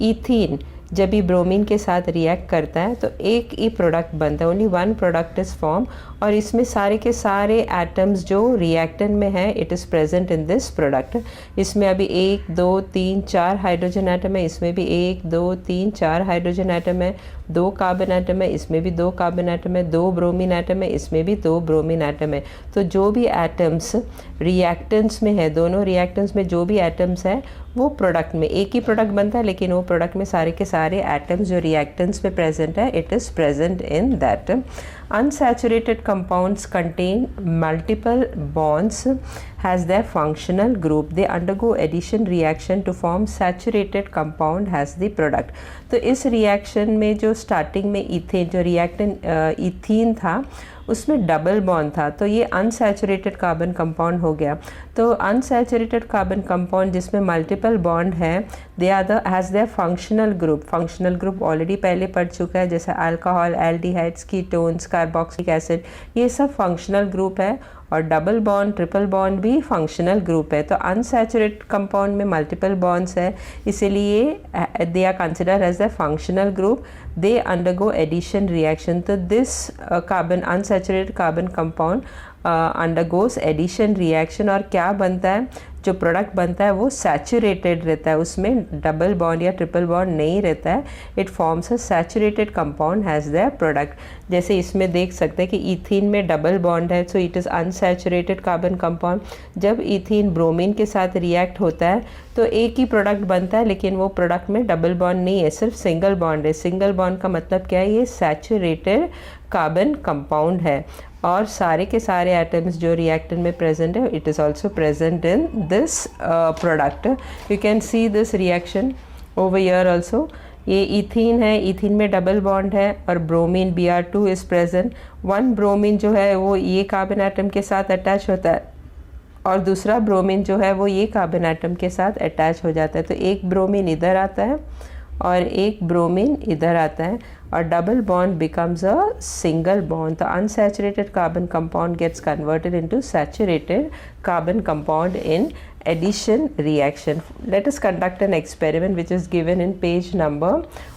S1: ethene जब भी ब्रोमीन के साथ रिएक्ट करता है तो एक ही प्रोडक्ट बनता है, only one product is form, और इसमें सारे के सारे एटम्स जो रिएक्टेंट में है it is present in this product. इसमें अभी 1 2 3 4 हाइड्रोजन एटम है, इसमें भी 1 2 3 4 हाइड्रोजन एटम है, 2 कार्बन एटम है, इसमें भी 2 कार्बन एटम है, 2 ब्रोमीन एटम है, इसमें भी 2 ब्रोमीन एटम है। तो जो भी एटम्स रिएक्टेंट्स में है, दोनों रिएक्टेंट्स में जो भी एटम्स है वो प्रोडक्ट में एक ही प्रोडक्ट बनता है, लेकिन वो प्रोडक्ट में सारे के सारे एटम्स जो रिएक्टेंट्स में प्रेजेंट है it is present in that. Unsaturated compounds contain multiple bonds, has their functional group. They undergo addition reaction to form saturated compound has the product. तो इस रिएक्शन में जो स्टार्टिंग में इथेन जो reactant ethene था उसमें double bond था, तो ये अनसैचुरेटेड कार्बन कंपाउंड हो गया। तो अनसैचुरेटेड कार्बन कंपाउंड जिसमें मल्टीपल बॉन्ड है they are the has their functional group already पहले पढ़ चुका है, जैसे alcohol, aldehydes, ketones, carboxylic acid, ये सब फंक्शनल ग्रुप है, और डबल बॉन्ड ट्रिपल बॉन्ड भी फंक्शनल ग्रुप है। तो अनसैचुरेटेड कंपाउंड में मल्टीपल बॉन्ड्स है, इसीलिए they are considered as the functional group, they undergo addition reaction. तो this carbon unsaturated carbon compound undergoes addition reaction, और क्या बनता है, जो प्रोडक्ट बनता है वो सैचुरेटेड रहता है, उसमें डबल बॉन्ड या ट्रिपल बॉन्ड नहीं रहता है, it forms a saturated compound has their product. जैसे इसमें देख सकते हैं कि ईथीन में डबल बॉन्ड है, so it is unsaturated carbon compound. जब ईथीन ब्रोमीन के साथ रिएक्ट होता है तो एक ही प्रोडक्ट बनता है, लेकिन वो प्रोडक्ट में डबल बॉन्ड नहीं है, सिर्फ सिंगल बॉन्ड है। सिंगल बॉन्ड का मतलब क्या है, ये सैचुरेटेड कार्बन कंपाउंड है, और सारे के सारे एटम्स जो रिएक्टेंट में प्रेजेंट है it is also present in this product. You can see this reaction over here also. ये इथीन है, इथीन में डबल बॉन्ड है, और bromine Br2 is present. One bromine जो है वो ये कार्बन एटम के साथ अटैच होता है, और दूसरा ब्रोमीन जो है वो ये कार्बन एटम के साथ अटैच हो जाता है। तो एक ब्रोमीन इधर आता है और एक ब्रोमीन इधर आता है और double bond becomes a single bond. तो unsaturated carbon compound gets converted into saturated carbon compound in addition reaction. Let us conduct an experiment which is given in page number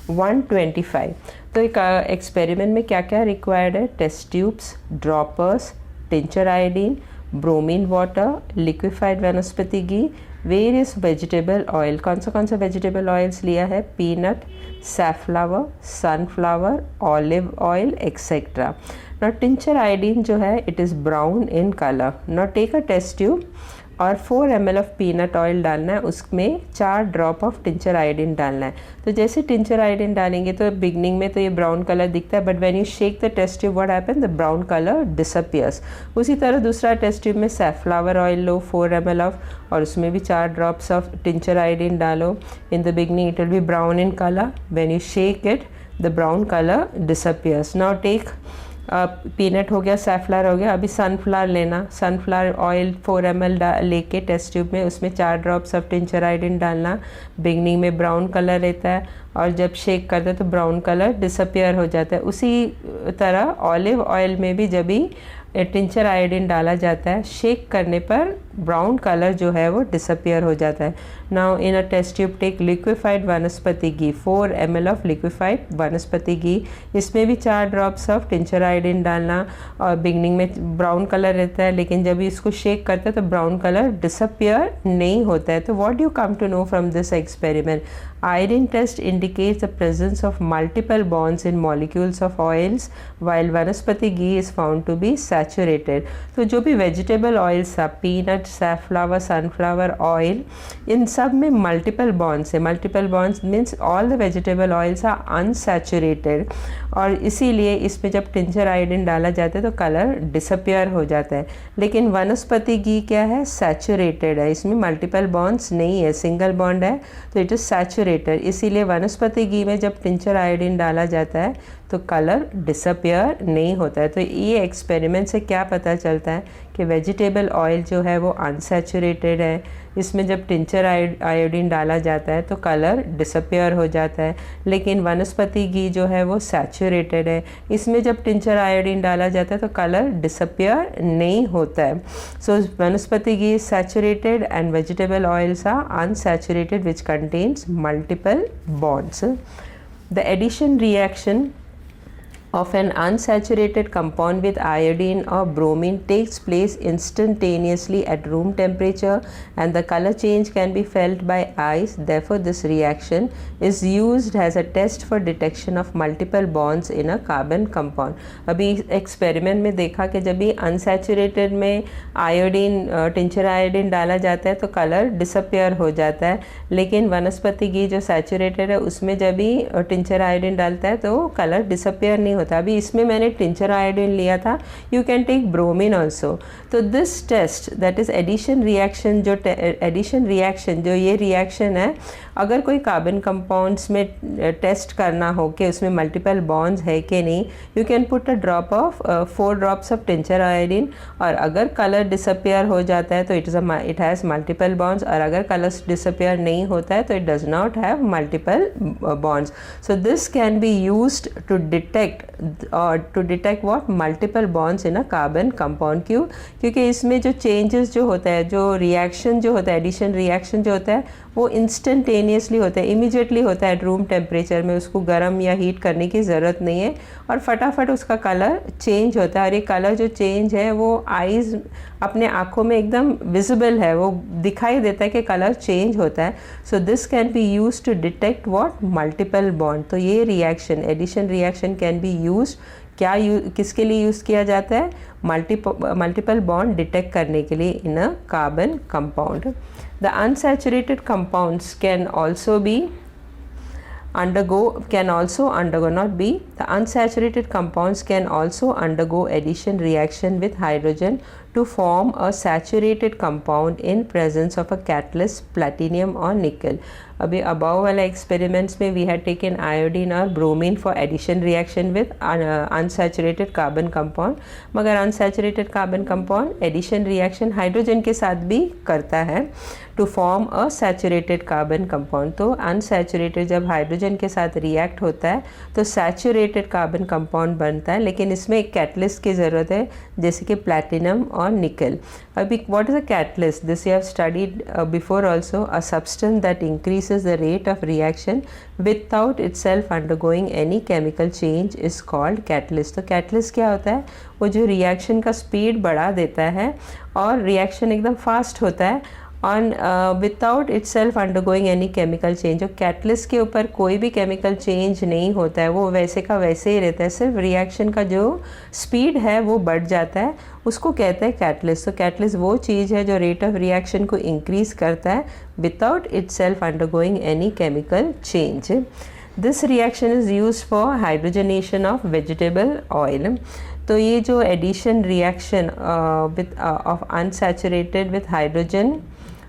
S1: 125. तो एक एक्सपेरिमेंट में क्या क्या रिक्वायर्ड है? Test tubes, droppers, tincture iodine, bromine water, liquefied vanaspati ghee, various vegetable oil. कौन सा vegetable oils लिया है? Peanut, safflower, sunflower, olive oil etcetera. Now tincture iodine जो है it is brown in color. Now take a test tube और 4 ml of peanut oil डालना है, उसमें 4 ड्रॉप ऑफ टिंचर आयोडीन डालना है. तो जैसे टिंचर आयोडीन डालेंगे तो बिगनिंग में तो ये ब्राउन कलर दिखता है, but when you shake the test tube what happen, the brown colour disappears. उसी तरह दूसरा टेस्ट ट्यूब में सैफलावर ऑयल लो 4 ml ऑफ, और उसमें भी 4 ड्रॉप्स ऑफ टिंचर आयोडीन डालो. In the beginning it will be brown in colour, when you shake it the brown colour disappears. Now take peanut हो गया, सैफलावर हो गया, अभी सनफ्लावर लेना. सनफ्लावर ऑयल 4 ml लेके टेस्ट ट्यूब में उसमें 4 ड्रॉप्स ऑफ टिंचर आयोडीन डालना. बिगनिंग में ब्राउन कलर रहता है और जब शेक करते हैं तो ब्राउन कलर डिसअपियर हो जाता है. उसी तरह ऑलिव ऑयल में भी जब भी टिंचर आयोडीन डाला जाता है, शेक करने पर ब्राउन कलर जो है वो डिसअपियर हो जाता है. Now in a test tube take liquefied vanaspati ghee, 4 ml of liquefied vanaspati घी. इसमें भी 4 ड्रॉप्स ऑफ टिंचर आयोडीन डालना और बिगनिंग में ब्राउन कलर रहता है, लेकिन जब इसको शेक करते हैं तो ब्राउन कलर डिसअपियर नहीं होता है. तो what you come to know from this experiment? Iodine test indicates the presence of multiple bonds in molecules of oils, while vanaspati ghee is found to be saturated. तो जो भी vegetable oils है, peanut, safflower, sunflower oil, इन सब में multiple bonds है. Multiple bonds means all the vegetable oils are unsaturated, और इसीलिए इसमें जब टिंचर आयोडीन डाला जाता है तो कलर डिसअपियर हो जाता है. लेकिन वनस्पति घी क्या है? सैचुरेटेड है, इसमें मल्टीपल बॉन्ड्स नहीं है, सिंगल बॉन्ड है, तो इट इज़ सैचुरेटेड. इसीलिए वनस्पति घी में जब टिंचर आयोडीन डाला जाता है तो कलर डिसअपियर नहीं होता है. तो ये एक्सपेरिमेंट से क्या पता चलता है कि वेजिटेबल ऑयल जो है वो अनसैचुरेटेड है, इसमें जब टिंचर आयोडीन डाला जाता है तो कलर डिसअपियर हो जाता है. लेकिन वनस्पति घी जो है वो सैचुरेटेड है, इसमें जब टिंचर आयोडीन डाला जाता है तो कलर डिसअपियर नहीं होता है. So vanaspati ghee is saturated and vegetable oils are unsaturated which contains multiple bonds. The addition reaction of an unsaturated compound with iodine or bromine takes place instantaneously at room temperature and the color change can be felt by eyes. Therefore, this reaction is used as a test for detection of multiple bonds in a carbon compound. अभी experiment में देखा कि जब भी unsaturated में iodine tincture iodine डाला जाता है तो कलर डिसअपियर हो जाता है, लेकिन वनस्पति घी जो सैचुरेटेड है उसमें जब भी टिंचर आयोडीन डालता है तो कलर डिसअपियर नहीं होता. अभी इसमें मैंने टिंचर आयोडीन लिया था, you can take bromine also. तो this test that is addition reaction, जो एडिशन रिएक्शन जो ये रिएक्शन है, अगर कोई कार्बन कंपाउंड्स में टेस्ट करना हो कि उसमें मल्टीपल बॉन्ड्स है कि नहीं, you can put a drop of 4 drops of tincture iodine, और अगर कलर डिसअपियर हो जाता है तो इट हैज़ मल्टीपल बॉन्ड्स, और अगर कलर डिसअपियर नहीं होता है तो it does not have multiple bonds. So this can be used to detect what multiple bonds in a carbon compound. क्योंकि इसमें जो चेंजेस जो होता है, जो रिएक्शन जो होता है, एडिशन रिएक्शन जो होता है वो इंस्टेंटेनियसली होता है, इमीडिएटली होता है रूम टेम्परेचर में, उसको गर्म या हीट करने की ज़रूरत नहीं है, और फटाफट उसका कलर चेंज होता है. और ये कलर जो चेंज है वो आईज़ अपने आँखों में एकदम विजिबल है, वो दिखाई देता है कि कलर चेंज होता है. So this can be use to detect what multiple bond. तो ये reaction, addition reaction can be use, किसके लिए यूज़ किया जाता है? मल्टीपल बॉन्ड डिटेक्ट करने के लिए in a carbon compound. The unsaturated compounds can also undergo, the unsaturated compounds can also undergo addition reaction with hydrogen to form a saturated compound in presence of a catalyst, platinum or nickel. अभी above वाला experiments में we had taken iodine और bromine for addition reaction with unsaturated carbon compound, मगर unsaturated carbon compound addition reaction hydrogen के साथ भी करता है to form a saturated carbon compound. तो अनसैचुरेटेड जब हाइड्रोजन के साथ रिएक्ट होता है तो सैचुरेटेड कार्बन कंपाउंड बनता है, लेकिन इसमें एक कैटलिस्ट की ज़रूरत है जैसे कि प्लैटिनम और निकल। अभी what is a catalyst? This you have studied before also. A substance that increases the rate of reaction without itself undergoing any chemical change is called catalyst. तो कैटलिस्ट क्या होता है? वो जो रिएक्शन का स्पीड बढ़ा देता है और रिएक्शन एकदम फास्ट होता है on without itself undergoing any chemical change. जो कैटलिस्ट के ऊपर कोई भी केमिकल चेंज नहीं होता है, वो वैसे का वैसे ही रहता है, सिर्फ रिएक्शन का जो स्पीड है वो बढ़ जाता है, उसको कहते हैं कैटलिस्ट। तो कैटलिस्ट वो चीज़ है जो रेट ऑफ रिएक्शन को इंक्रीज़ करता है without itself undergoing any chemical change. This reaction is use for hydrogenation of vegetable oil. तो ये जो addition reaction with of unsaturated with hydrogen,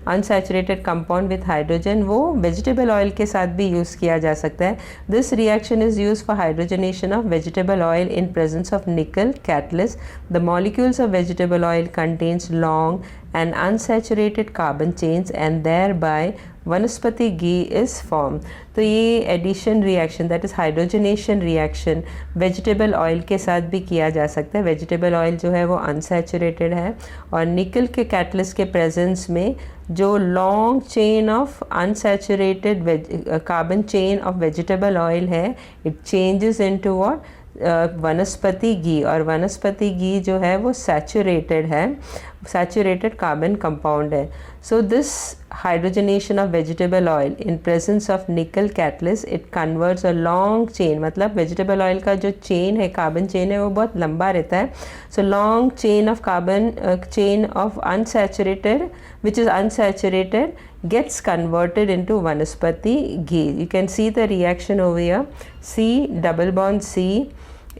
S1: unsaturated compound with hydrogen, वो वेजिटेबल ऑयल के साथ भी यूज़ किया जा सकता है। This reaction is use for hydrogenation of vegetable oil in presence of nickel catalyst. The molecules of vegetable oil contains long and unsaturated carbon chains and thereby वनस्पति ghee is form. तो ये addition reaction that is hydrogenation reaction vegetable oil के साथ भी किया जा सकता है। वेजिटेबल ऑयल जो है वो अनसैचुरेटेड है और निकल के कैटलिस्ट के प्रेजेंस में जो long chain of unsaturated carbon chain of vegetable oil है, इट चेंजेस इनटू व्हाट? वनस्पति घी। और वनस्पति घी जो है वो सैचुरेटेड है, सैचुरेटेड कार्बन कंपाउंड है। So this hydrogenation of vegetable oil in presence of nickel catalyst, it converts a long chain, मतलब वेजिटेबल ऑयल का जो चेन है, कार्बन चेन है, वो बहुत लंबा रहता है। So long chain of carbon chain of unsaturated which is unsaturated gets converted into vanaspati ghee. You can see the reaction over here. C double bond C,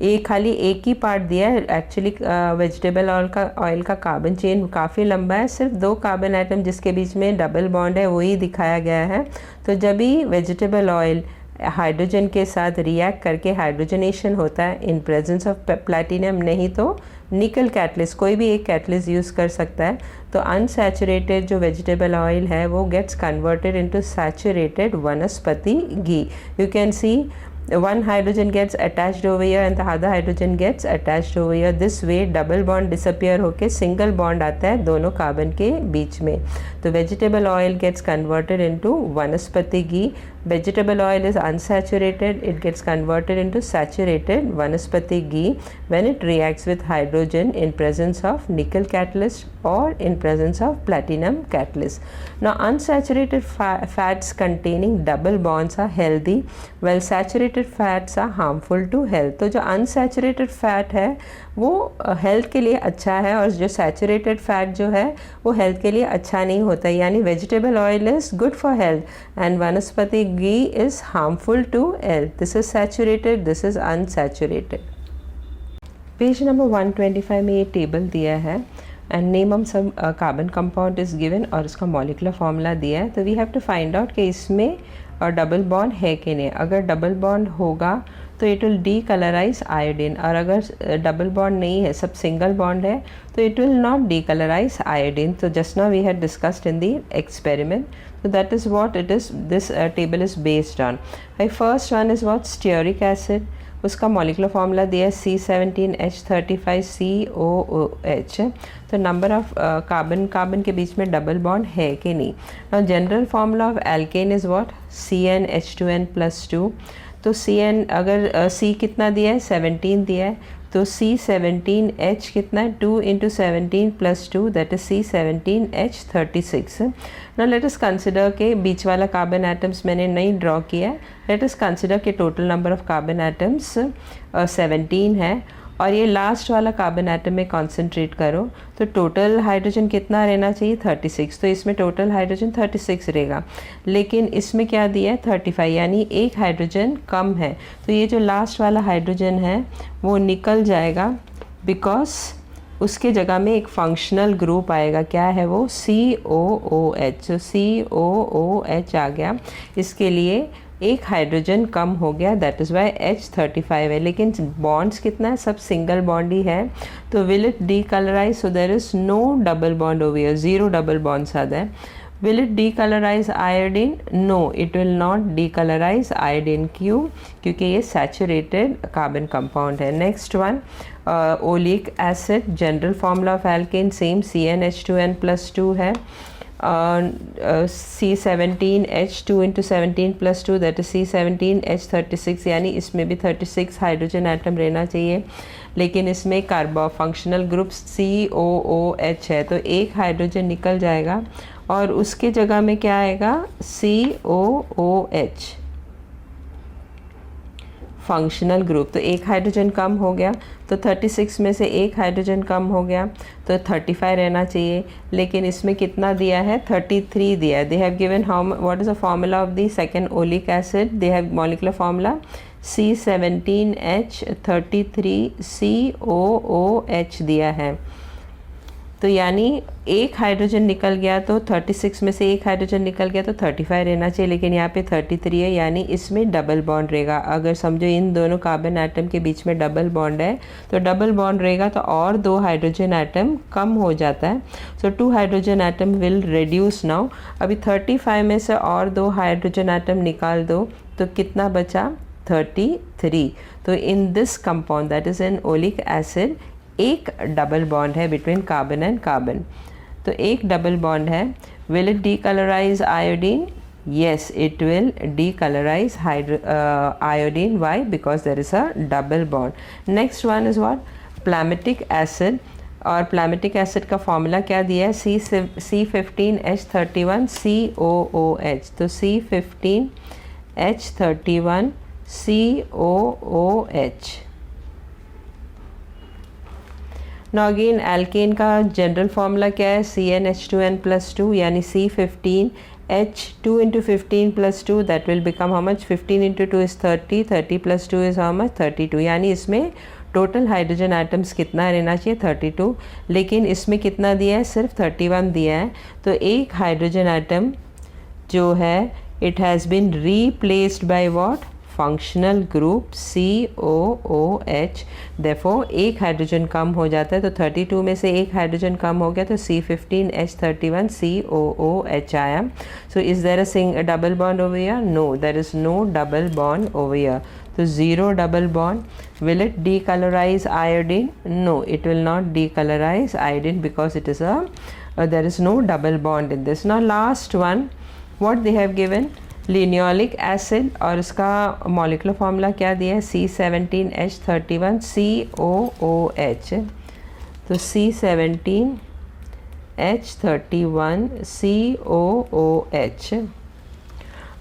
S1: ये खाली एक ही पार्ट दिया है। एक्चुअली वेजिटेबल ऑयल का carbon chain काफ़ी लंबा है, सिर्फ 2 कार्बन आइटम जिसके बीच में डबल बॉन्ड है वही दिखाया गया है। तो जब भी वेजिटेबल ऑयल हाइड्रोजन के साथ रिएक्ट करके हाइड्रोजनेशन होता है इन प्रेजेंस ऑफ प्लैटिनम, नहीं तो निकल कैटलिस्ट, कोई भी एक कैटलिस्ट यूज़ कर सकता है। तो अनसैचुरेटेड जो वेजिटेबल ऑयल है वो gets converted into saturated vanaspati ghee. You can see one hydrogen gets attached over here and the other hydrogen gets attached over here. This way double bond disappear होके single bond आता है दोनों carbon के बीच में। तो vegetable oil gets converted into वनस्पति घी। Vegetable oil is unsaturated, it gets converted into saturated vanaspati ghee when it reacts with hydrogen in presence of nickel catalyst or in presence of platinum catalyst. Now unsaturated fats containing double bonds are healthy while saturated fats are harmful to health. तो जो unsaturated fat है वो health के लिए अच्छा है और जो सैचुरेटेड फैट जो है वो हेल्थ के लिए अच्छा नहीं होता। यानी vegetable oil is good for health and vanaspati ghee is harmful to health. This is saturated, this is unsaturated. Page number 125 में ये टेबल दिया है and name of some carbon compound is given और इसका मॉलिक्यूलर फॉर्मूला दिया है। तो we have to find out कि इसमें डबल बॉन्ड है कि नहीं। अगर डबल बॉन्ड होगा तो इट विल डीकलराइज आयोडीन, और अगर डबल बॉन्ड नहीं है, सब सिंगल बॉन्ड है, तो it will not decolourise iodine. तो just now we had discussed in the experiment. So that is what it is, this table is based on. My first one is what? Stearic acid. उसका molecular formula दिया है C17H35COOH। तो number of carbon के बीच में double bond है कि नहीं। Now general formula of alkene is what? CnH2n+2। तो CN अगर C कितना दिया है? 17 दिया है, तो C17H कितना है? 2 × 17 + 2 that is C17H36। Now let us consider के बीच वाला कार्बन एटम्स मैंने नहीं ड्रॉ किया है। लेट अस कंसिडर के total number of carbon atoms 17 है और ये लास्ट वाला कार्बन एटम में कॉन्सेंट्रेट करो तो टोटल हाइड्रोजन कितना रहना चाहिए? 36। तो इसमें टोटल हाइड्रोजन 36 रहेगा, लेकिन इसमें क्या दिया है? 35, यानी एक हाइड्रोजन कम है। तो ये जो लास्ट वाला हाइड्रोजन है वो निकल जाएगा बिकॉज उसके जगह में एक फंक्शनल ग्रुप आएगा, क्या है वो, COOH। तो COOH आ गया, इसके लिए एक हाइड्रोजन कम हो गया, दैट इज़ वाई H35 है, लेकिन बॉन्ड्स कितना है, सब सिंगल बॉन्ड ही है। तो will it decolourise, so there is no double bond over here, 0 double bonds आता है। Will it decolorize iodine? No, it will not decolorize iodine. क्यों? क्योंकि ये saturated carbon compound है। Next one, oleic acid, general formula of alkene same, CnH2n+2 है, C17H2 into 17+2 that is C17H36, यानी इसमें भी 36 हाइड्रोजन एटम रहना चाहिए, लेकिन इसमें कार्बो फंक्शनल ग्रुप COOH है, तो एक हाइड्रोजन निकल जाएगा और उसके जगह में क्या आएगा, COOH फंक्शनल ग्रुप। तो एक हाइड्रोजन कम हो गया, तो 36 में से एक हाइड्रोजन कम हो गया, तो 35 रहना चाहिए, लेकिन इसमें कितना दिया है, 33 दिया है। They have given how, what is the formula of the second oleic acid, they have molecular formula C17H33COOH दिया है। तो यानी एक हाइड्रोजन निकल गया, तो 36 में से एक हाइड्रोजन निकल गया तो 35 रहना चाहिए, लेकिन यहाँ पे 33 है, यानी इसमें डबल बॉन्ड रहेगा। अगर समझो इन दोनों कार्बन एटम के बीच में डबल बॉन्ड है, तो डबल बॉन्ड रहेगा तो और 2 हाइड्रोजन एटम कम हो जाता है, सो 2 hydrogen atom will reduce now. अभी 35 में से और 2 हाइड्रोजन एटम निकाल दो तो कितना बचा, 33। तो in this compound that is an oleic acid, एक डबल बॉन्ड है बिटवीन कार्बन एंड कार्बन, तो एक डबल बॉन्ड है। Will it decolourise iodine? Yes, it will decolorize iodine. Why? Because there is a double bond. Next one is what? Palmitic acid. और प्लामेटिक acid का formula क्या दिया है, C15H31COOH। तो C15H31COOH। Now again alkene का general formula क्या है, CnH2n+2, यानी C15H2 into 15+2 that will become how much, 15 into 2 is 30, 30 plus 2 is how much, 32, यानी इसमें टोटल हाइड्रोजन एटम्स कितना रहना चाहिए, 32, लेकिन इसमें कितना दिया है, सिर्फ 31 दिया है। तो एक हाइड्रोजन एटम जो है it has been replaced by what, functional group COOH। Therefore एक हाइड्रोजन कम हो जाता है, तो 32 में से एक हाइड्रोजन कम हो गया तो C15H31COOH आया। So is there a double bond over here? No, there is no double bond over here, तो 0 double bond. Will it decolorize iodine? No, it will not decolorize iodine because it is there is no double bond in this. Now last one, what they have given, linoleic acid, और इसका molecular formula क्या दिया है, C17H31COOH। तो C17H31COOH।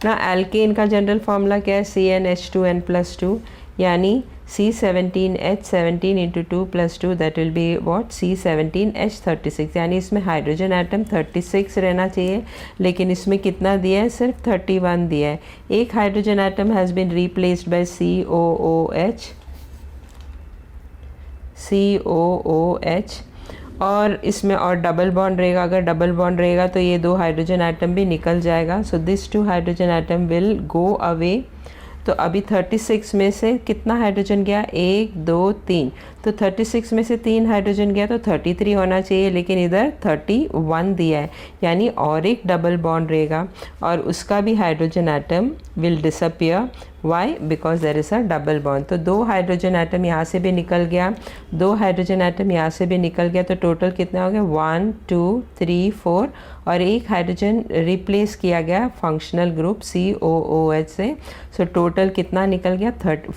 S1: ना alkene का general formula क्या है, CnH2n+2, यानी C17H17 into 2 plus 2 that will be what, C17H36, यानी इसमें हाइड्रोजन एटम 36 रहना चाहिए, लेकिन इसमें कितना दिया है, सिर्फ 31 दिया है। एक hydrogen atom has been replaced by COOH, और इसमें और डबल बॉन्ड रहेगा। अगर डबल बॉन्ड रहेगा तो ये 2 हाइड्रोजन एटम भी निकल जाएगा, so this 2 hydrogen atom will go away. तो अभी 36 में से कितना हाइड्रोजन गया, 1 2 3, तो 36 में से 3 हाइड्रोजन गया तो 33 होना चाहिए, लेकिन इधर 31 दिया है, यानी और एक डबल बॉन्ड रहेगा और उसका भी hydrogen atom will disappear. Why? Because there is a double bond. तो 2 हाइड्रोजन एटम यहाँ से भी निकल गया, 2 हाइड्रोजन एटम यहाँ से भी निकल गया, तो टोटल कितना हो गया, 1 2 3 4, और एक हाइड्रोजन रिप्लेस किया गया फंक्शनल ग्रुप COOH से। सो टोटल कितना निकल गया,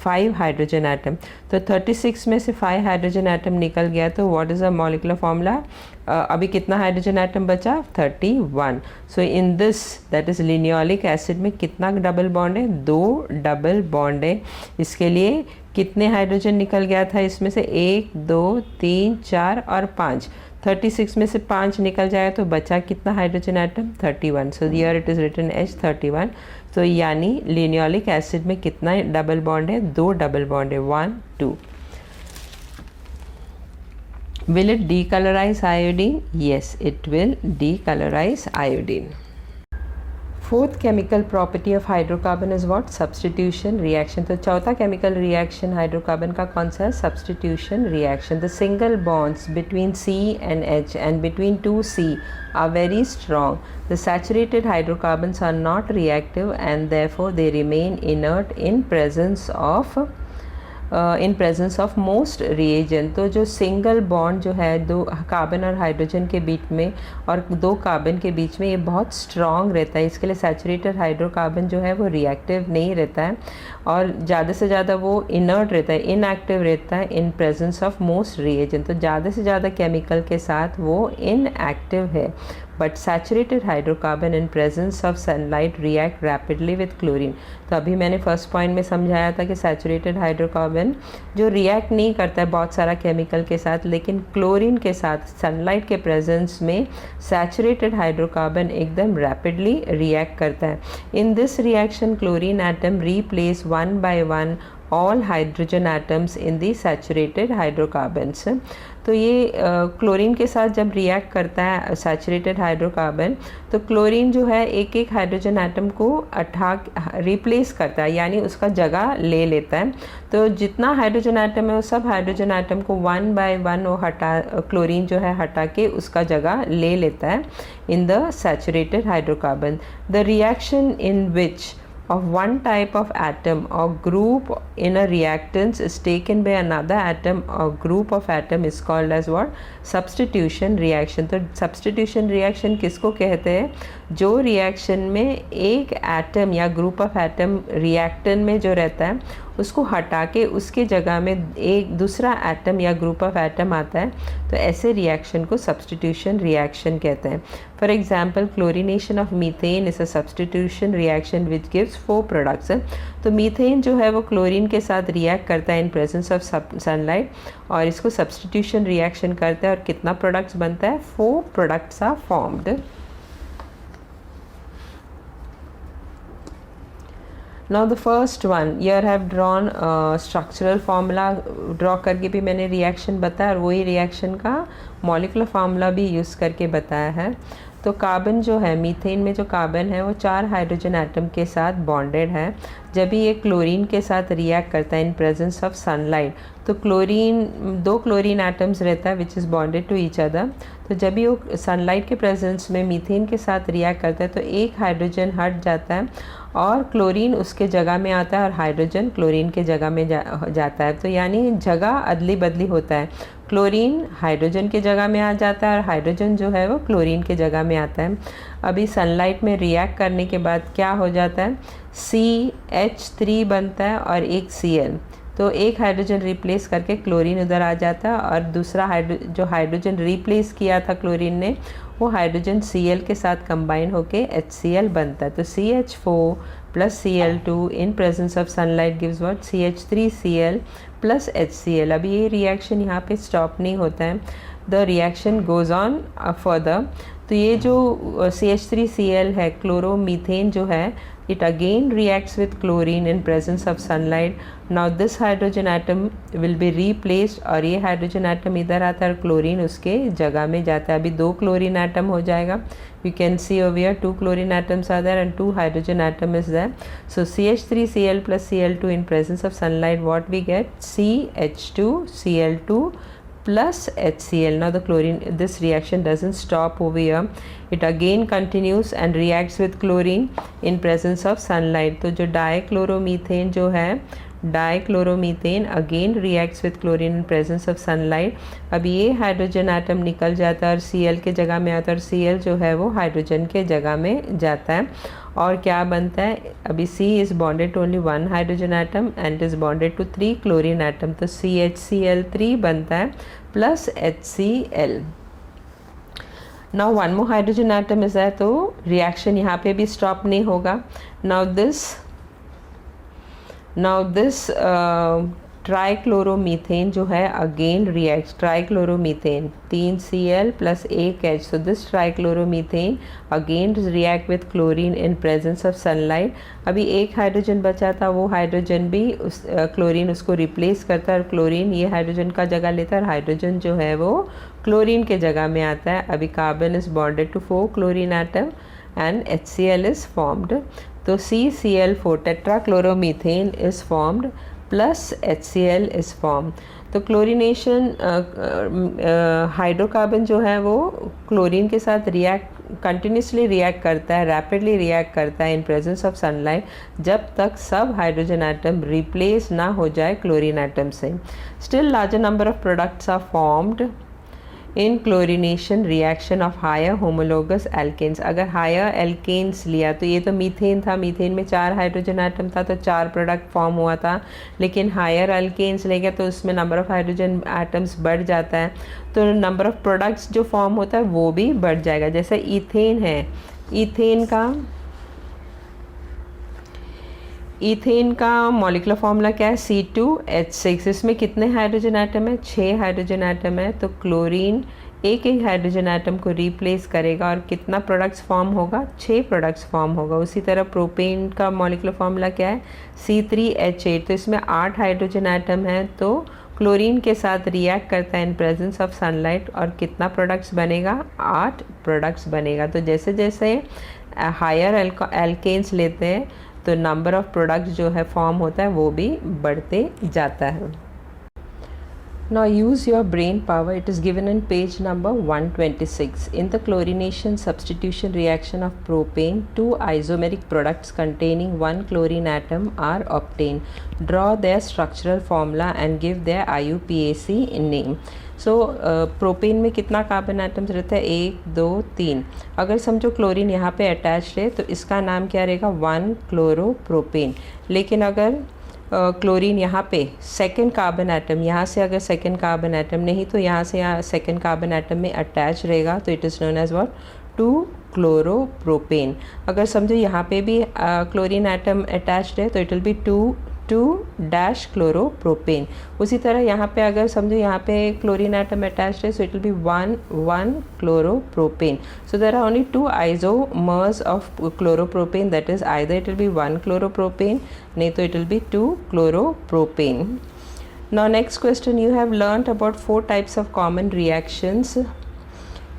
S1: 5 हाइड्रोजन एटम। तो 36 में से 5 हाइड्रोजन एटम निकल गया, तो what is a molecular formula, अभी कितना हाइड्रोजन एटम बचा, 31। So in this that is linoleic acid में कितना डबल बॉन्ड है, 2 डबल बॉन्ड है। इसके लिए कितने हाइड्रोजन निकल गया था, इसमें से 1 2 3 4 और 5, 36 में से 5 निकल जाएगा तो बचा कितना hydrogen atom, 31। So here it is written H31। तो यानी लिनियोलिक एसिड में कितना डबल बॉन्ड है, 2 डबल बॉन्ड है, 1 2। Will it decolorize iodine? Yes, it will decolorize iodine. Fourth chemical property of hydrocarbon is what? Substitution reaction. तो चौथा chemical reaction hydrocarbon का कौन सा है? Substitution reaction. The single bonds between C and H and between two C are very strong. The saturated hydrocarbons are not reactive and therefore they remain inert in presence of most reagent. तो जो single bond जो है दो carbon और hydrogen के बीच में और दो कार्बन के बीच में, ये बहुत स्ट्रॉन्ग रहता है. इसके लिए सैचुरेटेड हाइड्रोकार्बन जो है वो रिएक्टिव नहीं रहता है और ज़्यादा से ज़्यादा वो इनर्ट रहता है, इनएक्टिव रहता है इन प्रेजेंस ऑफ मोस्ट रिएजेंट. तो ज़्यादा से ज़्यादा केमिकल के साथ वो इनएक्टिव है. But saturated hydrocarbon in presence of sunlight react rapidly with chlorine. तो अभी मैंने फर्स्ट पॉइंट में समझाया था कि सैचुरेटेड हाइड्रोकार्बन जो रिएक्ट नहीं करता है बहुत सारा केमिकल के साथ, लेकिन क्लोरीन के साथ सनलाइट के प्रेजेंस में सैचुरेटेड हाइड्रोकार्बन एकदम रैपिडली रिएक्ट करता है. In this reaction chlorine atom replace one by one all hydrogen atoms in the saturated hydrocarbons. तो ये क्लोरीन के साथ जब रिएक्ट करता है सैचुरेटेड हाइड्रोकार्बन, तो क्लोरीन जो है एक एक हाइड्रोजन एटम को रिप्लेस करता है, यानी उसका जगह ले लेता है. तो जितना हाइड्रोजन एटम है वो सब हाइड्रोजन एटम को वन बाय वन वो क्लोरीन जो है हटा के उसका जगह ले लेता है in the saturated hydrocarbon. The reaction in which of one type of atom or group in a reactance is taken by another atom or group of atom is called as what? Substitution reaction. तो substitution reaction किसको कहते हैं? जो reaction में एक atom या group of atom reactant में जो रहता है उसको हटा के उसके जगह में एक दूसरा एटम या ग्रुप ऑफ एटम आता है, तो ऐसे रिएक्शन को सब्सटीट्यूशन रिएक्शन कहते हैं. For example chlorination of methane is a substitution reaction which gives 4 products. तो मीथेन जो है वो क्लोरीन के साथ रिएक्ट करता है इन प्रेजेंस ऑफ सनलाइट और इसको सब्सटीट्यूशन रिएक्शन करता है और कितना प्रोडक्ट्स बनता है? 4 products are formed. Now the first one, here I have drawn structural formula. Draw करके भी मैंने रिएक्शन बताया और वही रिएक्शन का मॉलिकुलर फार्मूला भी यूज़ करके बताया है. तो कार्बन जो है, मीथेन में जो कार्बन है वो 4 हाइड्रोजन एटम के साथ बॉन्डेड है. जब भी ये क्लोरीन के साथ रिएक्ट करता है इन प्रेजेंस ऑफ सनलाइट, तो दो क्लोरीन एटम्स रहता है which is bonded to each other. तो जब भी वो सनलाइट के प्रेजेंस में मीथेन के साथ रिएक्ट करता है तो एक हाइड्रोजन हट जाता है और क्लोरीन उसके जगह में आता है और हाइड्रोजन क्लोरीन के जगह में जाता है. तो यानी जगह अदली बदली होता है. क्लोरीन हाइड्रोजन के जगह में आ जाता है और हाइड्रोजन जो है वो क्लोरीन के जगह में आता है. अभी सनलाइट में रिएक्ट करने के बाद क्या हो जाता है? CH3 बनता है और एक Cl. तो एक हाइड्रोजन रिप्लेस करके क्लोरीन उधर आ जाता है और दूसरा जो हाइड्रोजन रिप्लेस किया था क्लोरीन ने वो हाइड्रोजन Cl के साथ कंबाइन होके HCl बनता है. तो CH4 plus Cl2 in presence of sunlight gives what? CH3Cl plus HCl. अभी ये रिएक्शन यहाँ पे स्टॉप नहीं होता है, the reaction goes on further. तो ये जो CH3Cl है, क्लोरोमीथेन जो है, it again reacts with chlorine in presence of sunlight. Now this hydrogen atom will be replaced और ये हाइड्रोजन एटम इधर आता है और क्लोरीन उसके जगह में जाता है. अभी 2 क्लोरीन एटम हो जाएगा. You can see over here 2 chlorine atoms are there and 2 hydrogen atom is there. So CH3Cl plus Cl2 in presence of sunlight, what we get? CH2Cl2 plus HCl. Now this reaction doesn't stop over here. It again continues and reacts with chlorine in presence of sunlight. तो जो dichloromethane जो है, dichloromethane again reacts with chlorine in presence of sunlight. अभी ये hydrogen atom निकल जाता है और Cl के जगह में आता है और Cl जो है वो हाइड्रोजन के जगह में जाता है और क्या बनता है? अभी C is bonded to only 1 hydrogen atom and is bonded to 3 chlorine atom. तो CHCl3 बनता है plus HCl. Now 1 more hydrogen atom is है, तो रिएक्शन यहाँ पे भी स्टॉप नहीं होगा. नाउ दिस ट्राइक्लोरोमीथेन जो है again reacts, trichloromethane 3Cl + 1H, so this trichloromethane again react with chlorine in presence of sunlight. अभी एक हाइड्रोजन बचा था, वो हाइड्रोजन भी उस क्लोरीन उसको रिप्लेस करता है और क्लोरीन ये हाइड्रोजन का जगह लेता है और हाइड्रोजन जो है वो क्लोरीन के जगह में आता है। अभी carbon is bonded to 4 chlorine atom and HCl is formed. तो CCl4 tetrachloromethane is formed plus HCl is form. तो क्लोरीनेशन हाइड्रोकार्बन जो है वो क्लोरीन के साथ कंटिन्यूसली रिएक्ट करता है, रैपिडली रिएक्ट करता है इन प्रेजेंस ऑफ सनलाइट, जब तक सब हाइड्रोजन एटम रिप्लेस ना हो जाए क्लोरीन एटम से। Still larger number of products are formed in chlorination reaction of higher homologous alkanes. अगर हायर एल्केन्स लिया तो ये तो मीथेन था, मीथेन में 4 हाइड्रोजन एटम था तो 4 प्रोडक्ट फॉर्म हुआ था, लेकिन हायर एल्केन्स लेंगे तो उसमें नंबर ऑफ हाइड्रोजन एटम्स बढ़ जाता है, तो नंबर ऑफ प्रोडक्ट्स जो फॉर्म होता है वो भी बढ़ जाएगा। जैसे ईथेन है, ईथेन का मॉलिक्यूलर फॉर्मूला क्या है, C2H6। इसमें कितने हाइड्रोजन एटम है, 6 हाइड्रोजन एटम है, तो क्लोरीन एक हाइड्रोजन एटम को रिप्लेस करेगा और कितना प्रोडक्ट्स फॉर्म होगा, 6 प्रोडक्ट्स फॉर्म होगा। उसी तरह प्रोपेन का मॉलिक्यूलर फॉर्मूला क्या है, C3H8। तो इसमें 8 हाइड्रोजन एटम है, तो क्लोरीन के साथ रिएक्ट करता है इन प्रेजेंस ऑफ सनलाइट और कितना प्रोडक्ट्स बनेगा, 8 प्रोडक्ट्स बनेगा। तो जैसे जैसे हायर एल्केन्स लेते हैं तो नंबर ऑफ प्रोडक्ट्स जो है फॉर्म होता है वो भी बढ़ते जाता है। Now use your brain power. It is given in page number 126. In the chlorination substitution reaction of propane, 2 isomeric products containing 1 chlorine atom are obtained. Draw their structural formula and give their IUPAC name. So propane में कितना carbon atoms रहता है, 1 2 3। अगर समझो chlorine यहाँ पे attach है तो इसका नाम क्या रहेगा, 1 क्लोरोप्रोपेन। लेकिन अगर क्लोरीन यहाँ पे सेकंड कार्बन एटम, यहाँ से अगर सेकंड कार्बन एटम नहीं तो यहाँ से यहाँ सेकंड कार्बन एटम में अटैच रहेगा, तो it is known as what, 2 chloropropane. अगर समझो यहाँ पे भी क्लोरीन एटम अटैच्ड है तो इट विल बी 2 क्लोरोप्रोपेन। उसी तरह यहाँ पे अगर समझो यहाँ पे क्लोरीन एटम अटैच्ड है, so it will be 1 chloropropane. So there are only 2 isomers of chloropropane, that is either it will be 1 chloropropane, नहीं तो it will be 2 chloropropane. Now next question, you have learned about 4 types of common reactions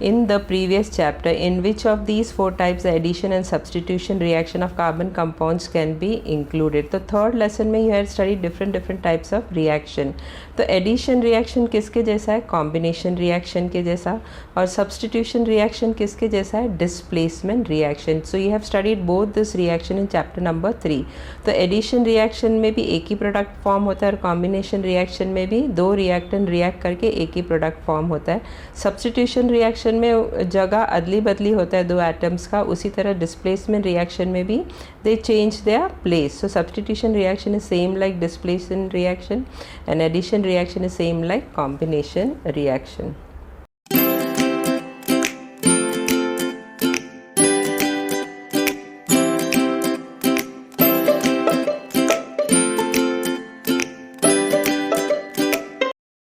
S1: in the previous chapter. In which of these 4 types the addition and substitution reaction of carbon compounds can be included? तो third lesson में you had studied different types of reaction. तो addition reaction किसके जैसा है, combination reaction के जैसा, और substitution reaction किसके जैसा है, displacement reaction. So you have studied both this reaction in chapter number 3. तो addition reaction में भी एक ही product form होता है और combination reaction में भी 2 reactant react करके एक ही product form होता है। substitution reaction में जगह अदली बदली होता है 2 एटम्स का, उसी तरह डिस्प्लेसमेंट रिएक्शन में भी they change their place. So substitution reaction is same like displacement reaction and addition reaction is same like combination reaction.